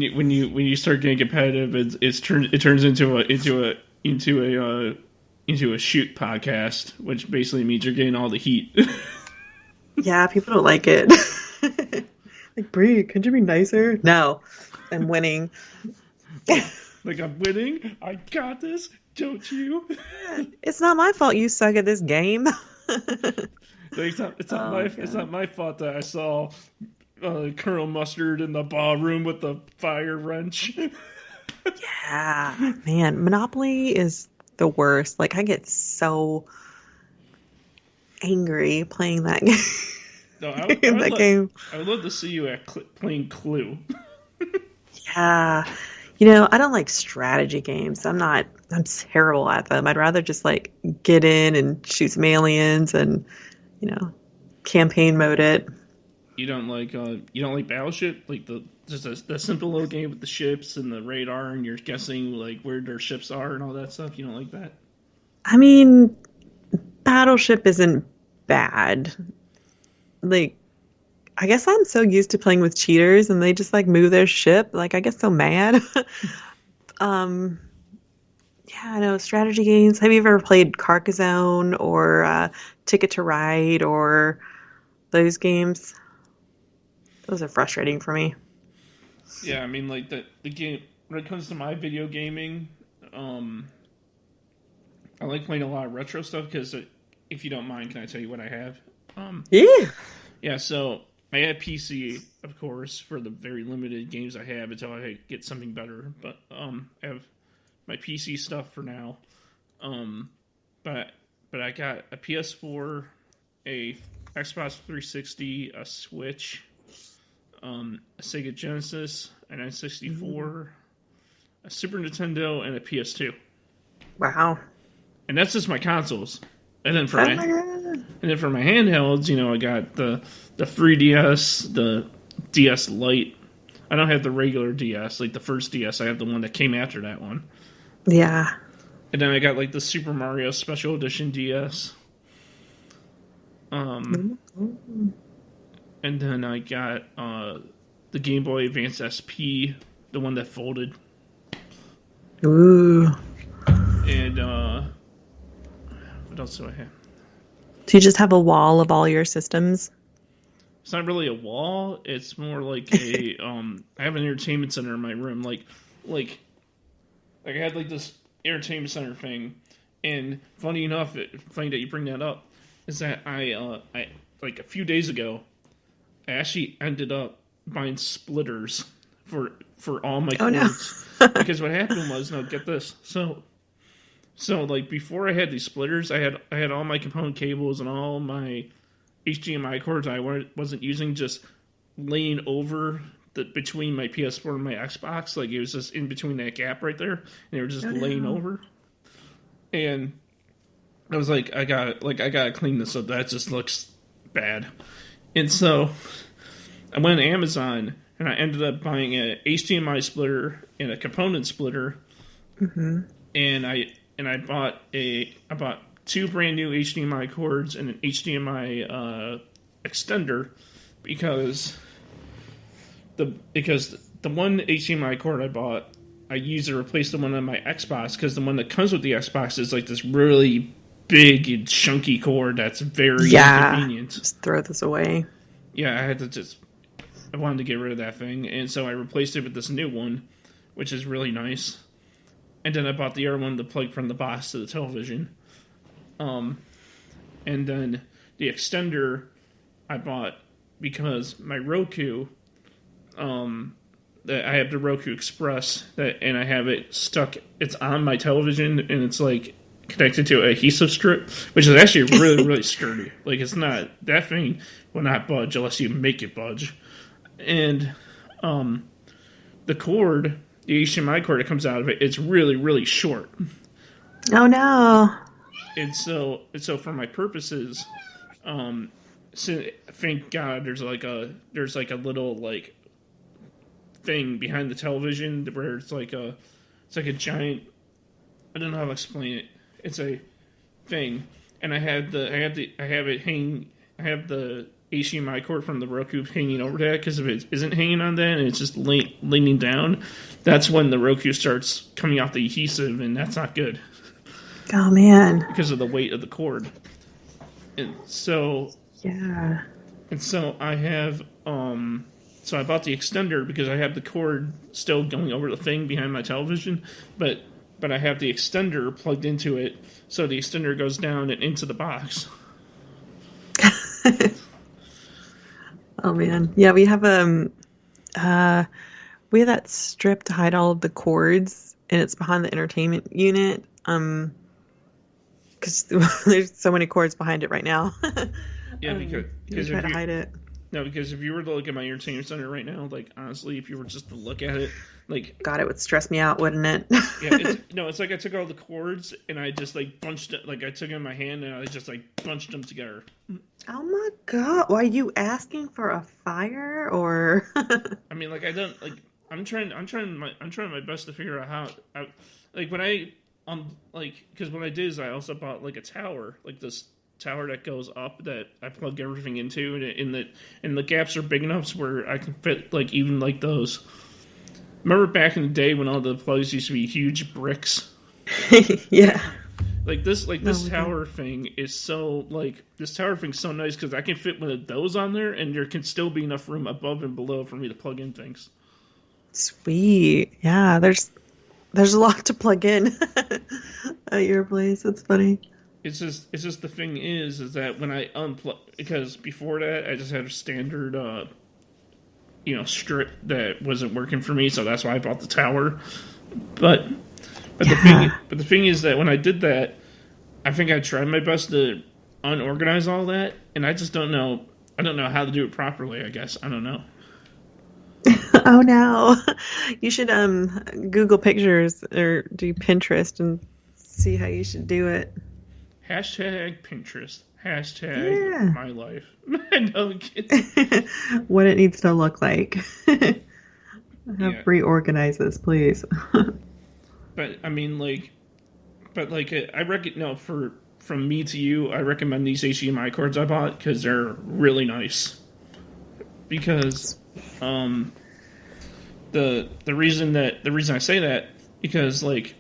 you start getting competitive, it turns into a shoot podcast, which basically means you're getting all the heat. Yeah, people don't like it. Like, Bree, could you be nicer? No, I'm winning. Like, I'm winning? I got this, don't you? It's not my fault you suck at this game. It's not my fault that I saw Colonel Mustard in the ballroom with the fire wrench. Yeah, man, Monopoly is the worst. Like, I get so angry playing that game. No, I would love to see you at playing Clue. Yeah. I don't like strategy games. I'm terrible at them. I'd rather just like get in and shoot some aliens and, campaign mode it. You don't like Battleship? Like the simple little game with the ships and the radar and you're guessing like where their ships are and all that stuff? You don't like that? I mean, Battleship isn't bad. Like, I guess I'm so used to playing with cheaters and they just like move their ship. Like, I get so mad. Yeah, I know, strategy games. Have you ever played Carcassonne or Ticket to Ride or those games? Those are frustrating for me. Yeah, I mean, like the game, when it comes to my video gaming, I like playing a lot of retro stuff because if you don't mind, can I tell you what I have? Yeah. Yeah, so I have PC, of course, for the very limited games I have until I get something better. But I have my PC stuff for now. But I got a PS4, a Xbox 360, a Switch, a Sega Genesis, an N64, a Super Nintendo, and a PS2. Wow. And that's just my consoles. And then for my handhelds, I got the 3DS, the DS Lite. I don't have the regular DS, like the first DS. I have the one that came after that one. Yeah. And then I got like the Super Mario Special Edition DS. And then I got the Game Boy Advance SP, the one that folded. Ooh. And what else do I have? Do you just have a wall of all your systems? It's not really a wall. It's more like a I have an entertainment center in my room. Like I had like this entertainment center thing, and funny that you bring that up, is that I like a few days ago, I actually ended up buying splitters for all my cords. No. Because what happened was, no, get this. So like before I had these splitters, I had all my component cables and all my HDMI cords I wasn't using just laying over between my PS4 and my Xbox. Like it was just in between that gap right there, and they were just laying over. And I was like, I gotta clean this up. That just looks bad. And so I went to Amazon and I ended up buying a HDMI splitter and a component splitter. Mm-hmm. And I bought two brand new HDMI cords and an HDMI extender because the one HDMI cord I bought, I used to replace the one on my Xbox because the one that comes with the Xbox is like this really big and chunky cord that's very inconvenient. Just throw this away. Yeah, I wanted to get rid of that thing, and so I replaced it with this new one, which is really nice. And then I bought the other one to plug from the box to the television. And then the extender I bought because my Roku, that I have the Roku Express and I have it stuck. It's on my television and it's like connected to an adhesive strip, which is actually really really sturdy. Like it's not, that thing will not budge unless you make it budge. And the cord, the HDMI cord that comes out of it, it's really really short. Oh no! And so for my purposes, thank God there's like a little like thing behind the television where it's like a giant, I don't know how to explain it. It's a thing, and I have the HDMI cord from the Roku hanging over that, because if it isn't hanging on that and it's just leaning down, that's when the Roku starts coming off the adhesive, and that's not good. Oh man! Because of the weight of the cord. And so yeah. And so I have so I bought the extender because I have the cord still going over the thing behind my television, but I have the extender plugged into it, so the extender goes down and into the box. Oh man, yeah, we have that strip to hide all of the cords, and it's behind the entertainment unit. Because there's so many cords behind it right now. Yeah, because try to hide it. No, because if you were to look at my entertainment center right now, like honestly, if you were just to look at it, like God, it would stress me out, wouldn't it? Yeah, it's like I took all the cords and I just like bunched it, like I took it in my hand and I just like bunched them together. Oh my God! Why are you asking for a fire or? I mean, like I don't like. I'm trying my best to figure out how. Like when I because what I did is I also bought like a tower, like this tower that goes up that I plug everything into, and the gaps are big enough where I can fit like even like those. Remember back in the day when all the plugs used to be huge bricks? Yeah. This tower thing is so so nice because I can fit one of those on there, and there can still be enough room above and below for me to plug in things. Sweet. Yeah, there's a lot to plug in at your place. It's funny. It's just the thing is that when I unplug, because before that I just had a standard strip that wasn't working for me, so that's why I bought the tower. But the thing is that when I did that, I think I tried my best to unorganize all that, and I just don't know. I don't know how to do it properly. I guess I don't know. Oh no! You should Google pictures or do Pinterest and see how you should do it. Hashtag Pinterest. Hashtag my life. No, I'm kidding. What it needs to look like. Reorganize this, please. But I mean, like, but like I reckon no from me to you, I recommend these HDMI cords I bought because they're really nice. Because the reason I say that because like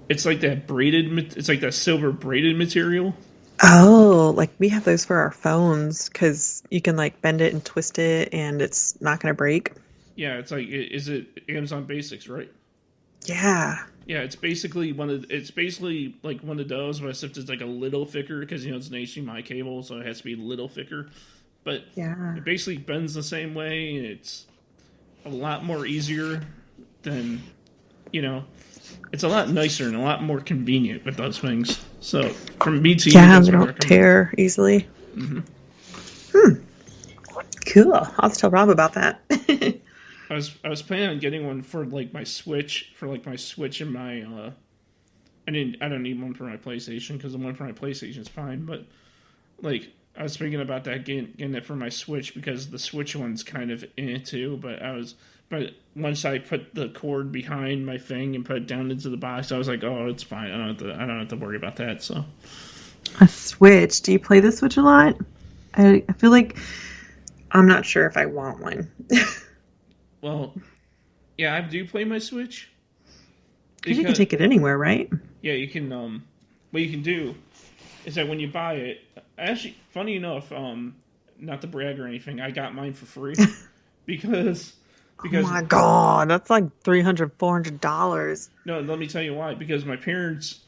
it's like that silver braided material. Oh, like we have those for our phones because you can like bend it and twist it and it's not going to break. Yeah, it's like is it Amazon Basics, right? Yeah. Yeah, it's basically like one of those, but except it's like a little thicker because it's an HDMI cable, so it has to be a little thicker. But Yeah. it basically bends the same way. It's a lot more easier than it's a lot nicer and a lot more convenient with those things. So from me to you, Yeah, they don't tear easily. Mm-hmm. Cool. I'll have to tell Rob about that. I was planning on getting one for like my Switch and my I don't need one for my PlayStation because the one for my PlayStation is fine, but like I was thinking about that getting it for my Switch because the Switch one's kind of in it too, but once I put the cord behind my thing and put it down into the box, I was like, oh, it's fine. I don't have to worry about that. So a Switch. Do you play the Switch a lot? I feel like I'm not sure if I want one. Well, yeah, I do play my Switch. Because you can take it anywhere, right? Yeah, you can. What you can do is that when you buy it, actually, funny enough, not to brag or anything, I got mine for free because. Oh my god, that's like $300, $400. No, let me tell you why. Because my parents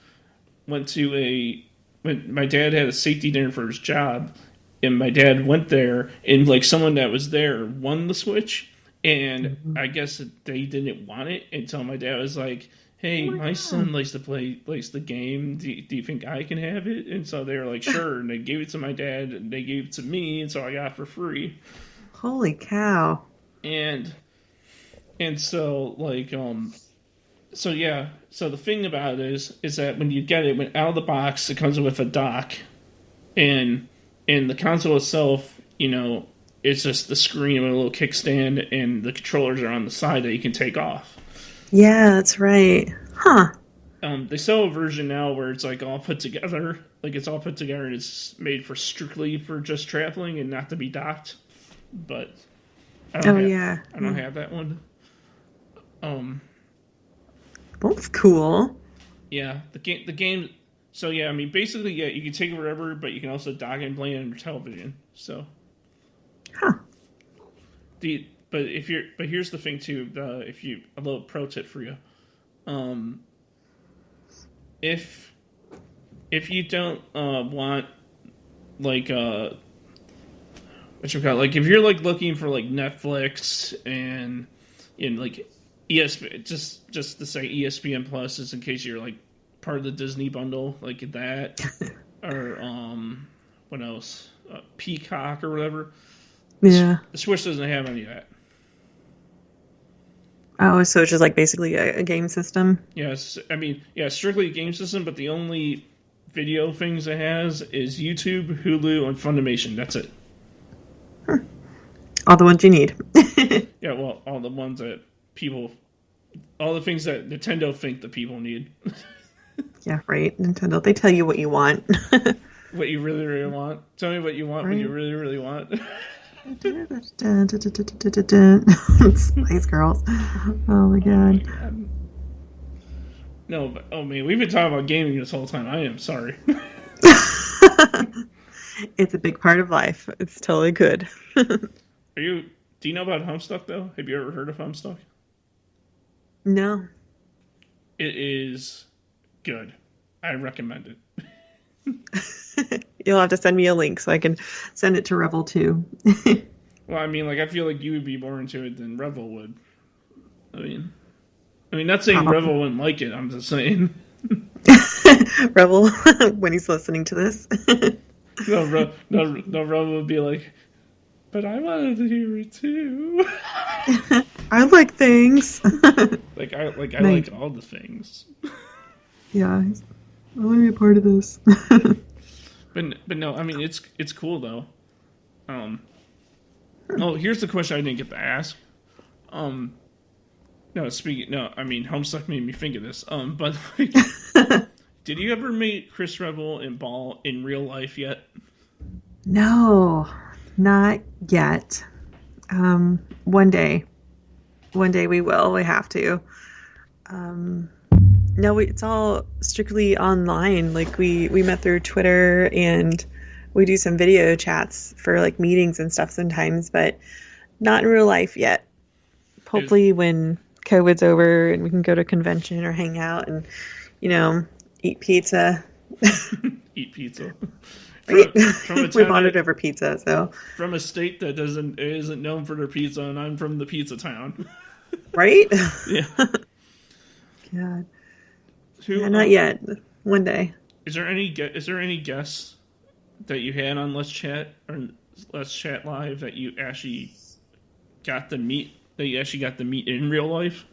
went to when my dad had a safety dinner for his job, and my dad went there, and like someone that was there won the Switch, and I guess they didn't want it, and so my dad was like, "Hey, my son likes the game. Do you think I can have it?" And so they were like, "Sure," and they gave it to my dad, and they gave it to me, and so I got it for free. Holy cow! And so like so yeah, so the thing about it is that when you get it out of the box, it comes with a dock, and the console itself, it's just the screen with a little kickstand, and the controllers are on the side that you can take off. Yeah, that's right. Huh. They sell a version now where it's like all put together, and it's made strictly for just traveling and not to be docked. But I don't have that one. That's cool. Yeah, the game. So yeah, I mean, basically, yeah, you can take it wherever, but you can also dock it and play it on your television. So, huh? But here's the thing too. A little pro tip for you, if you don't want like what you call it, like if you're like looking for like Netflix and like ESPN, just to say ESPN Plus is in case you're like part of the Disney bundle, like that, or what else, Peacock or whatever. Yeah, the Switch doesn't have any of that. Oh, so it's just like basically a game system? Yes, I mean, yeah, strictly a game system, but the only video things it has is YouTube, Hulu, and Funimation. That's it. All the ones you need. Yeah, well, all the ones that all the things that Nintendo think the people need. Yeah, right. Nintendo, they tell you what you want. What you really, really want. Tell me what you want when you really, really want. Spice Girls. Oh my god. No, but oh man, we've been talking about gaming this whole time. I am sorry. It's a big part of life. It's totally good. Do you know about Homestuck though? Have you ever heard of Homestuck? No. It is good. I recommend it. You'll have to send me a link so I can send it to Revel too. Well, I mean, like I feel like you would be more into it than Revel would. I mean, not saying Revel wouldn't like it. I'm just saying. Revel, when he's listening to this. No, Revel would be like, but I wanted to hear it too. I like things. I like all the things. Yeah, I want to be a part of this. But no, I mean it's cool though. Oh, here's the question I didn't get to ask. Homestuck made me think of this. But like, Did you ever meet Chris Rebel and Ball in real life yet? No, not yet. One day. One day we will. We have to. No, it's all strictly online. Like we met through Twitter, and we do some video chats for like meetings and stuff sometimes, but not in real life yet. Hopefully when COVID's over and we can go to a convention or hang out and, eat pizza. Eat pizza. Right? We bonded over pizza, so. From a state that isn't known for their pizza, and I'm from the pizza town. Right? Yeah. God. Yeah, not yet. One day. Is there any guests that you had on Let's Chat or Let's Chat Live that you actually got to meet? That you actually got to meet in real life?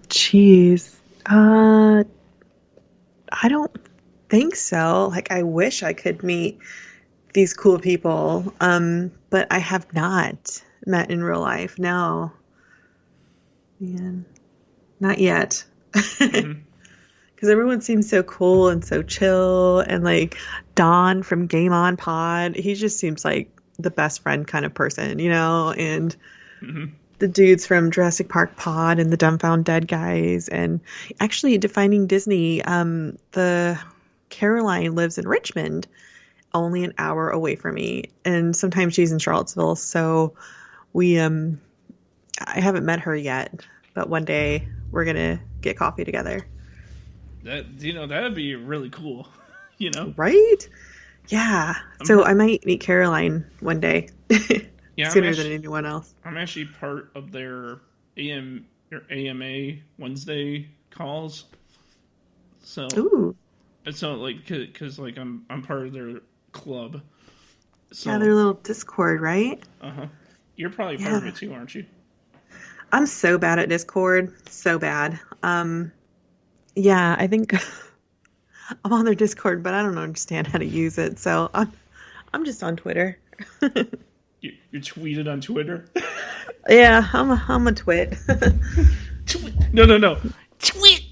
Jeez. I don't think so. Like, I wish I could meet these cool people, but I have not met in real life. No. Man, not yet. Mm-hmm. Because everyone seems so cool and so chill, and like Don from Game On Pod, he just seems like the best friend kind of person, and mm-hmm. the dudes from Jurassic Park Pod and the Dumbfound Dead guys, and actually Defining Disney, the Caroline lives in Richmond, only an hour away from me, and sometimes she's in Charlottesville, so I haven't met her yet, but one day we're gonna get coffee together. That'd be really cool. Right? Yeah. So I might meet Caroline one day. Yeah, sooner than anyone else. I'm actually part of their AMA Wednesday calls. So, ooh. So like, cause like I'm part of their club. So, yeah, their little Discord, right? You're probably part of it too, aren't you? I'm so bad at Discord. So bad. Yeah, I think I'm on their Discord, but I don't understand how to use it. So I'm just on Twitter. You tweeted on Twitter? Yeah, I'm a twit. No. Tweet!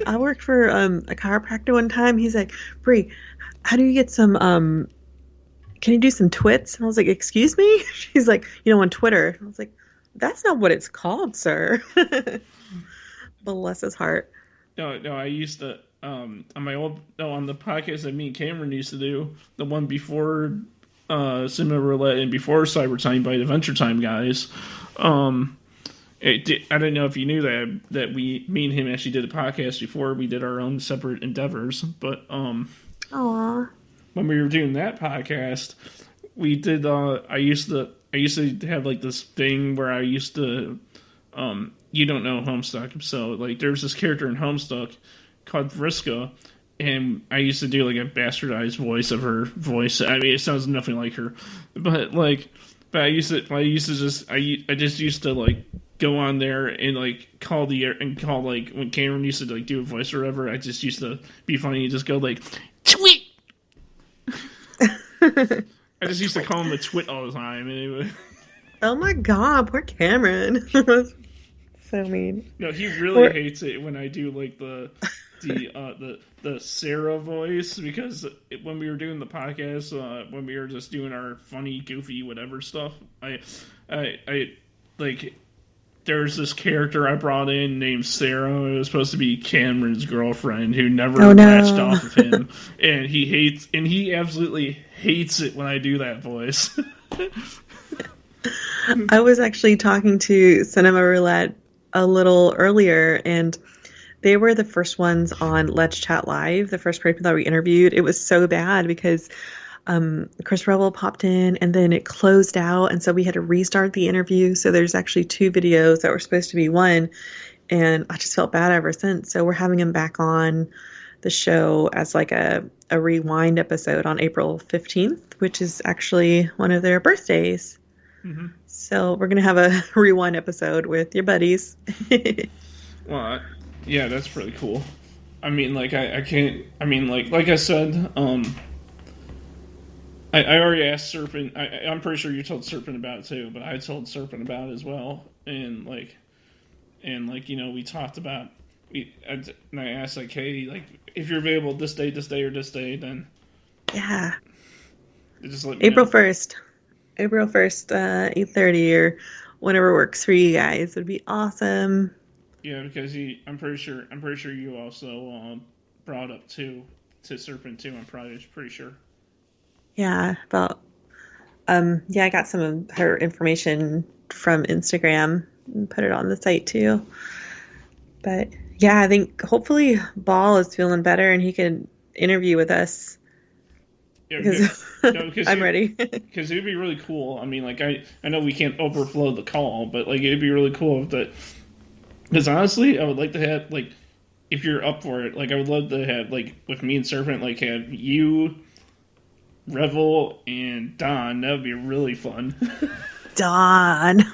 I worked for a chiropractor one time. He's like, Bree, how do you get some, can you do some twits? And I was like, excuse me? She's like, on Twitter. I was like, that's not what it's called, sir. Bless his heart. No, I used to, on the podcast that me and Cameron used to do, the one before Cinema Roulette and before Cyber Timebite Adventure Time guys, I didn't know if you knew that me and him actually did a podcast before we did our own separate endeavors, but Aww. When we were doing that podcast, we did, I used to have like this thing where I used to, you don't know Homestuck, so like there's this character in Homestuck called Vriska, and I used to do like a bastardized voice of her voice. I mean, it sounds nothing like her, but I just used to like go on there and like call like when Cameron used to like do a voice or whatever. I just used to be funny and just go like tweet. I just used to call him a twit all the time. Anyway. Oh my god, poor Cameron. So mean. No, he really hates it when I do like the Sarah voice, because when we were doing the podcast, when we were just doing our funny, goofy, whatever stuff, I like there's this character I brought in named Sarah. It was supposed to be Cameron's girlfriend who never latched off of him, and he absolutely hates it when I do that voice. I was actually talking to Cinema Roulette a little earlier, and they were the first ones on Let's Chat Live, the first person that we interviewed. It was so bad because Chris Rebel popped in and then it closed out, and so we had to restart the interview. So there's actually two videos that were supposed to be one, and I just felt bad ever since. So we're having him back on the show as like a rewind episode on April 15th, which is actually one of their birthdays. Mm-hmm. So we're going to have a rewind episode with your buddies. Well, yeah, that's pretty cool. I mean, like, I can't... I mean, like I said, I already asked Serpent... I'm pretty sure you told Serpent about it, too, but I told Serpent about it as well. And, like, and like we talked about. And I asked like, hey, like if you're available this day, or this day, then Yeah. Just let me April know. 1st. April 1st, 8:30 or whenever works for you guys would be awesome. Yeah, because I'm pretty sure you also brought up to Serpent too. I'm probably pretty sure. Yeah, about yeah, I got some of her information from Instagram and put it on the site too. But yeah, I think hopefully Ball is feeling better and he can interview with us Yeah, because because I'm ready. because it'd be really cool. I mean, like I know we can't overflow the call, but like it'd be really cool if that. Because honestly, I would like to have like if you're up for it, like I would love to have like with me and Serpent, like have you, Revel, and Don. That would be really fun. Don.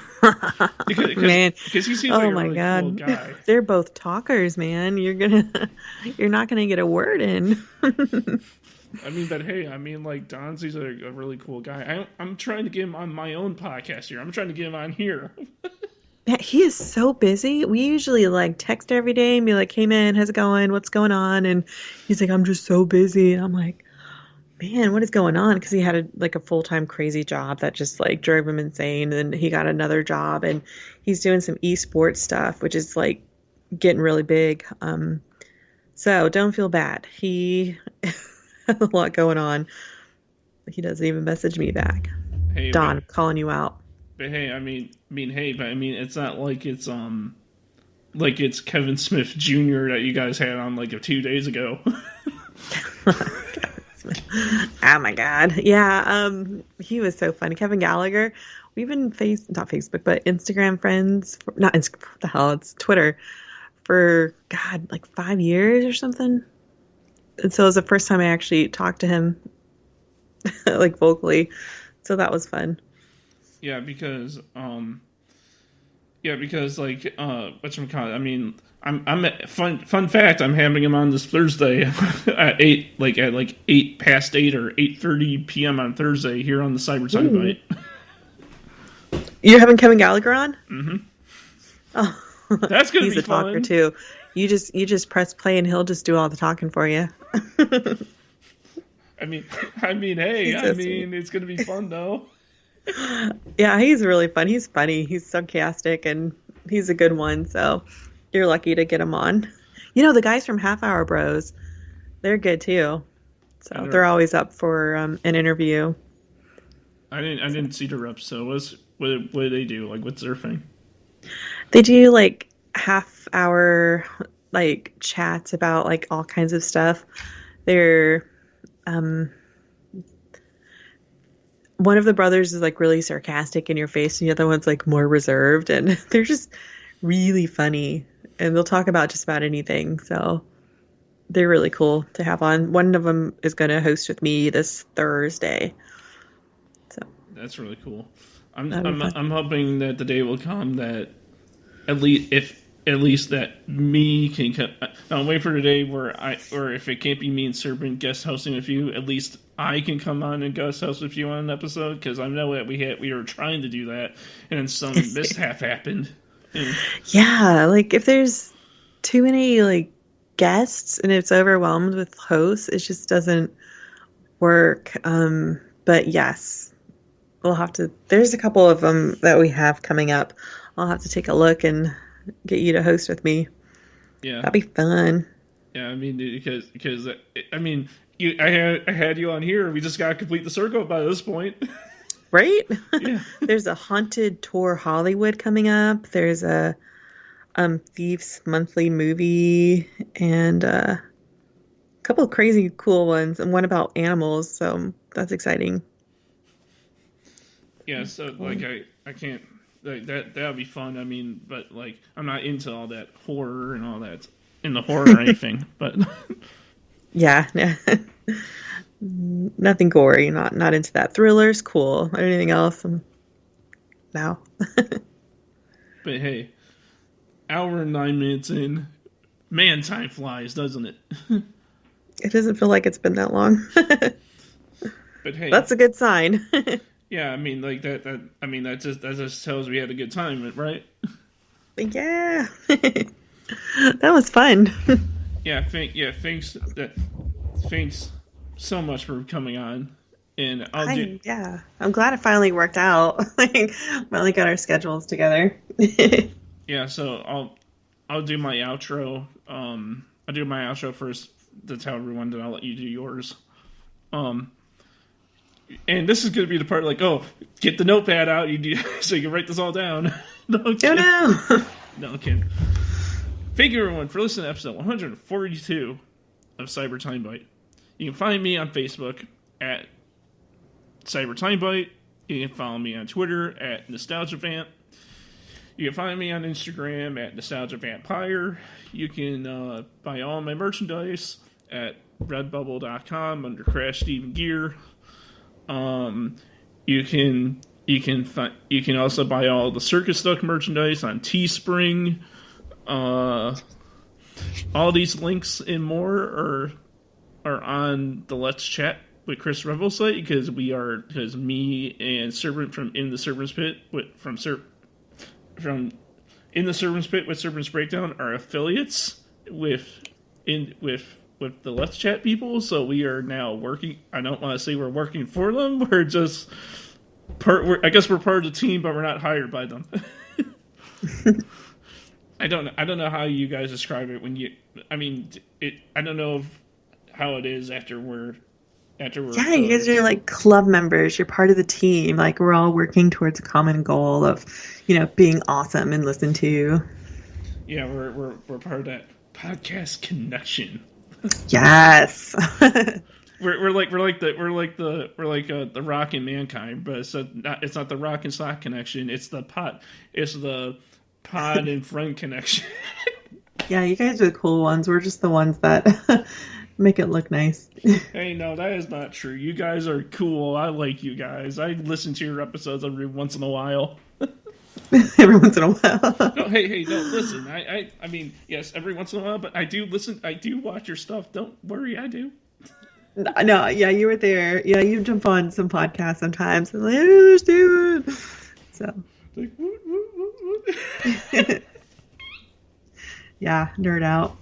Man, because he seems oh like a my really God. cool guy. They're both talkers, man. You're not gonna get a word in. I mean, but hey, I mean, like Don's he's a really cool guy. I'm trying to get him on my own podcast here. I'm trying to get him on here. Yeah, he is so busy. We usually like text every day and be like, "Hey man, how's it going? What's going on?" And he's like, "I'm just so busy." And I'm like, "Man, what is going on?" Because he had a full-time crazy job that just like drove him insane. And he got another job and he's doing some esports stuff, which is like getting really big. So don't feel bad. He has a lot going on. He doesn't even message me back. Hey, Don, calling you out. but hey, but I mean, it's not like it's Kevin Smith Jr. that you guys had on like 2 days ago. Oh my God. Yeah, he was so funny. Kevin Gallagher. We've been not Facebook, but Instagram friends. Not Instagram, what the hell, it's Twitter for God, like 5 years or something. And so it was the first time I actually talked to him like vocally. So that was fun. Yeah, because like whatchamacallit, I mean, I'm fun fact, I'm having him on this Thursday at 8 past 8 or 8:30 p.m. on Thursday here on the Cyber Timebite. You're having Kevin Gallagher on? Mm-hmm. Oh, that's gonna he's be a fun. talker too. You just press play and he'll just do all the talking for you. I mean, hey, I mean, it's gonna be fun though. Yeah, he's really fun. He's funny. He's sarcastic and he's a good one. So you're lucky to get him on. You know, the guys from Half Hour Bros, they're good too. So they're always up for an interview. I didn't see the reps. So what do they do? Like, what's their thing? They do like half-hour like chats about like all kinds of stuff. They're one of the brothers is like really sarcastic in your face and the other one's like more reserved, and they're just really funny and they'll talk about just about anything. So they're really cool to have on. One of them is going to host with me this Thursday. So that's really cool. I'm hoping that the day will come that at least that me can I'll wait for the day or if it can't be me and Serpent guest hosting with you, at least I can come on and guest host with you on an episode, because I know that we were trying to do that and then some mishap happened. Yeah, like if there's too many like guests and it's overwhelmed with hosts, it just doesn't work. But yes, we'll have to. There's a couple of them that we have coming up. I'll have to take a look and get you to host with me. Yeah, that'd be fun. Yeah, I mean, because I mean, I had you on here. We just got to complete the circle by this point, right? Yeah. There's a Haunted Tour Hollywood coming up. There's a Thieves Monthly movie and a couple of crazy cool ones, and one about animals. So that's exciting. Yeah, so like I can't like that'll be fun. I mean, but like I'm not into all that horror and all that in the horror or anything. But yeah, nothing gory. Not into that. Thrillers, cool. Anything else? No. But hey, hour and 9 minutes in, man, time flies, doesn't it? It doesn't feel like it's been that long. But hey, that's a good sign. Yeah, I mean, like that just tells we had a good time, right? Yeah. That was fun. Thanks so much for coming on. And I'm glad it finally worked out. Like, finally got our schedules together. yeah, so I'll do my outro. I'll do my outro first to tell everyone, then I'll let you do yours. And this is going to be the part like, oh, get the notepad out so you can write this all down. No, I'm kidding. No. No, I'm kidding. Thank you, everyone, for listening to episode 142 of Cyber Timebite. You can find me on Facebook at Cyber Timebite. You can follow me on Twitter at NostalgiaVamp. You can find me on Instagram at NostalgiaVampire. You can buy all my merchandise at redbubble.com under Crash Steven Gear. You can also buy all the Circus Duck merchandise on Teespring. All these links and more are on the Let's Chat with Chris Revel site because me and Serpent from In the Serpent's Pit from In the Serpent's Pit with Serpent's Breakdown are affiliates with the Let's Chat people, so we are now working. I don't want to say we're working for them. We're just I guess we're part of the team, but we're not hired by them. I don't know how you guys describe it I don't know how it is after we're Yeah, you guys are like club members. You're part of the team. Like, we're all working towards a common goal of, being awesome and listened to. Yeah, we're part of that podcast connection. Yes. we're like the Rock and Mankind, but it's not the Rock and Sock connection. It's the pod and friend connection. Yeah, you guys are the cool ones. We're just the ones that make it look nice. Hey, no, that is not true. You guys are cool. I like you guys. I listen to your episodes every once in a while. Every once in a while. No, hey, no, listen. I mean, yes, every once in a while, but I do listen. I do watch your stuff. Don't worry, I do. No, yeah, you were there. Yeah, you jump on some podcasts sometimes. And like, hey, let's do it. So. Like, woot. Yeah, nerd out.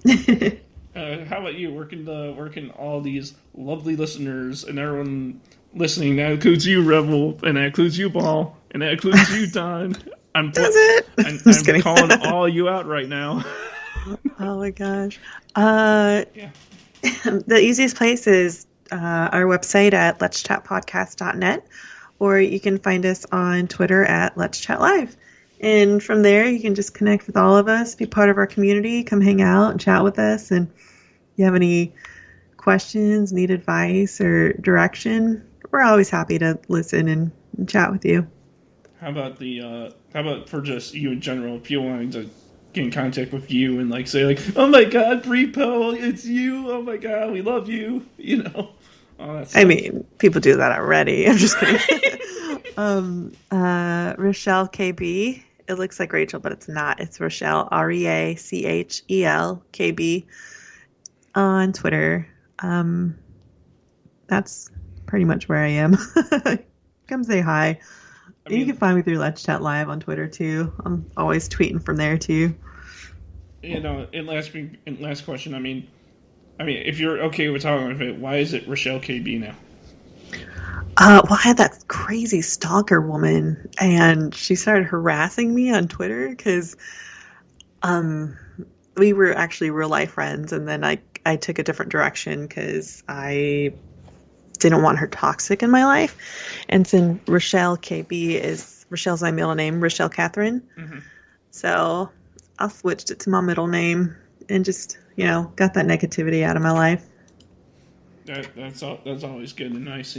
How about you? Working all these lovely listeners and everyone listening. That includes you, Revel, and that includes you, Ball, and that includes you, Don. I'm calling all you out right now. Oh my gosh. Yeah. The easiest place is our website at letschatpodcast.net, or you can find us on Twitter at Let's Chat Live. And from there, you can just connect with all of us, be part of our community, come hang out and chat with us. And if you have any questions, need advice or direction, we're always happy to listen and chat with you. How about for just you in general, if you wanted to get in contact with you and like say like, oh my God, Bripoe, it's you. Oh my God, we love you. I mean, people do that already. I'm just kidding. Rochelle KB. It looks like Rachel, but it's not. It's Rochelle, REACHEL KB on Twitter. That's pretty much where I am. Come say hi. You can find me through Let's Chat Live on Twitter too. I'm always tweeting from there too. And last question. I mean, if you're okay with talking about it, why is it Rochelle KB now? Well, I had that crazy stalker woman, and she started harassing me on Twitter because we were actually real life friends, and then I took a different direction because I didn't want her toxic in my life. And so Rochelle KB Rochelle's my middle name, Rochelle Catherine. Mm-hmm. So I switched it to my middle name and just, got that negativity out of my life. That's always good and nice,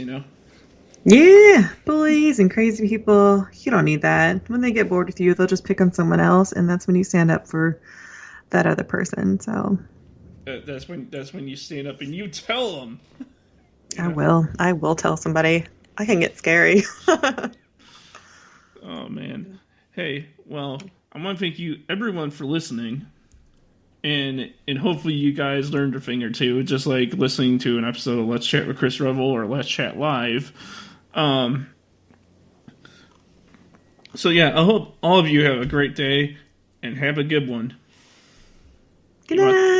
Yeah, bullies and crazy people, you don't need that. When they get bored with you, they'll just pick on someone else, and that's when you stand up for that other person. So that's when you stand up and you tell them. I will tell somebody. I can get scary. Oh man. Hey, well, I want to thank everyone for listening. And hopefully you guys learned a thing or two, just like listening to an episode of Let's Chat with Chris Revel or Let's Chat Live. So yeah, I hope all of you have a great day, and have a good one. Good night.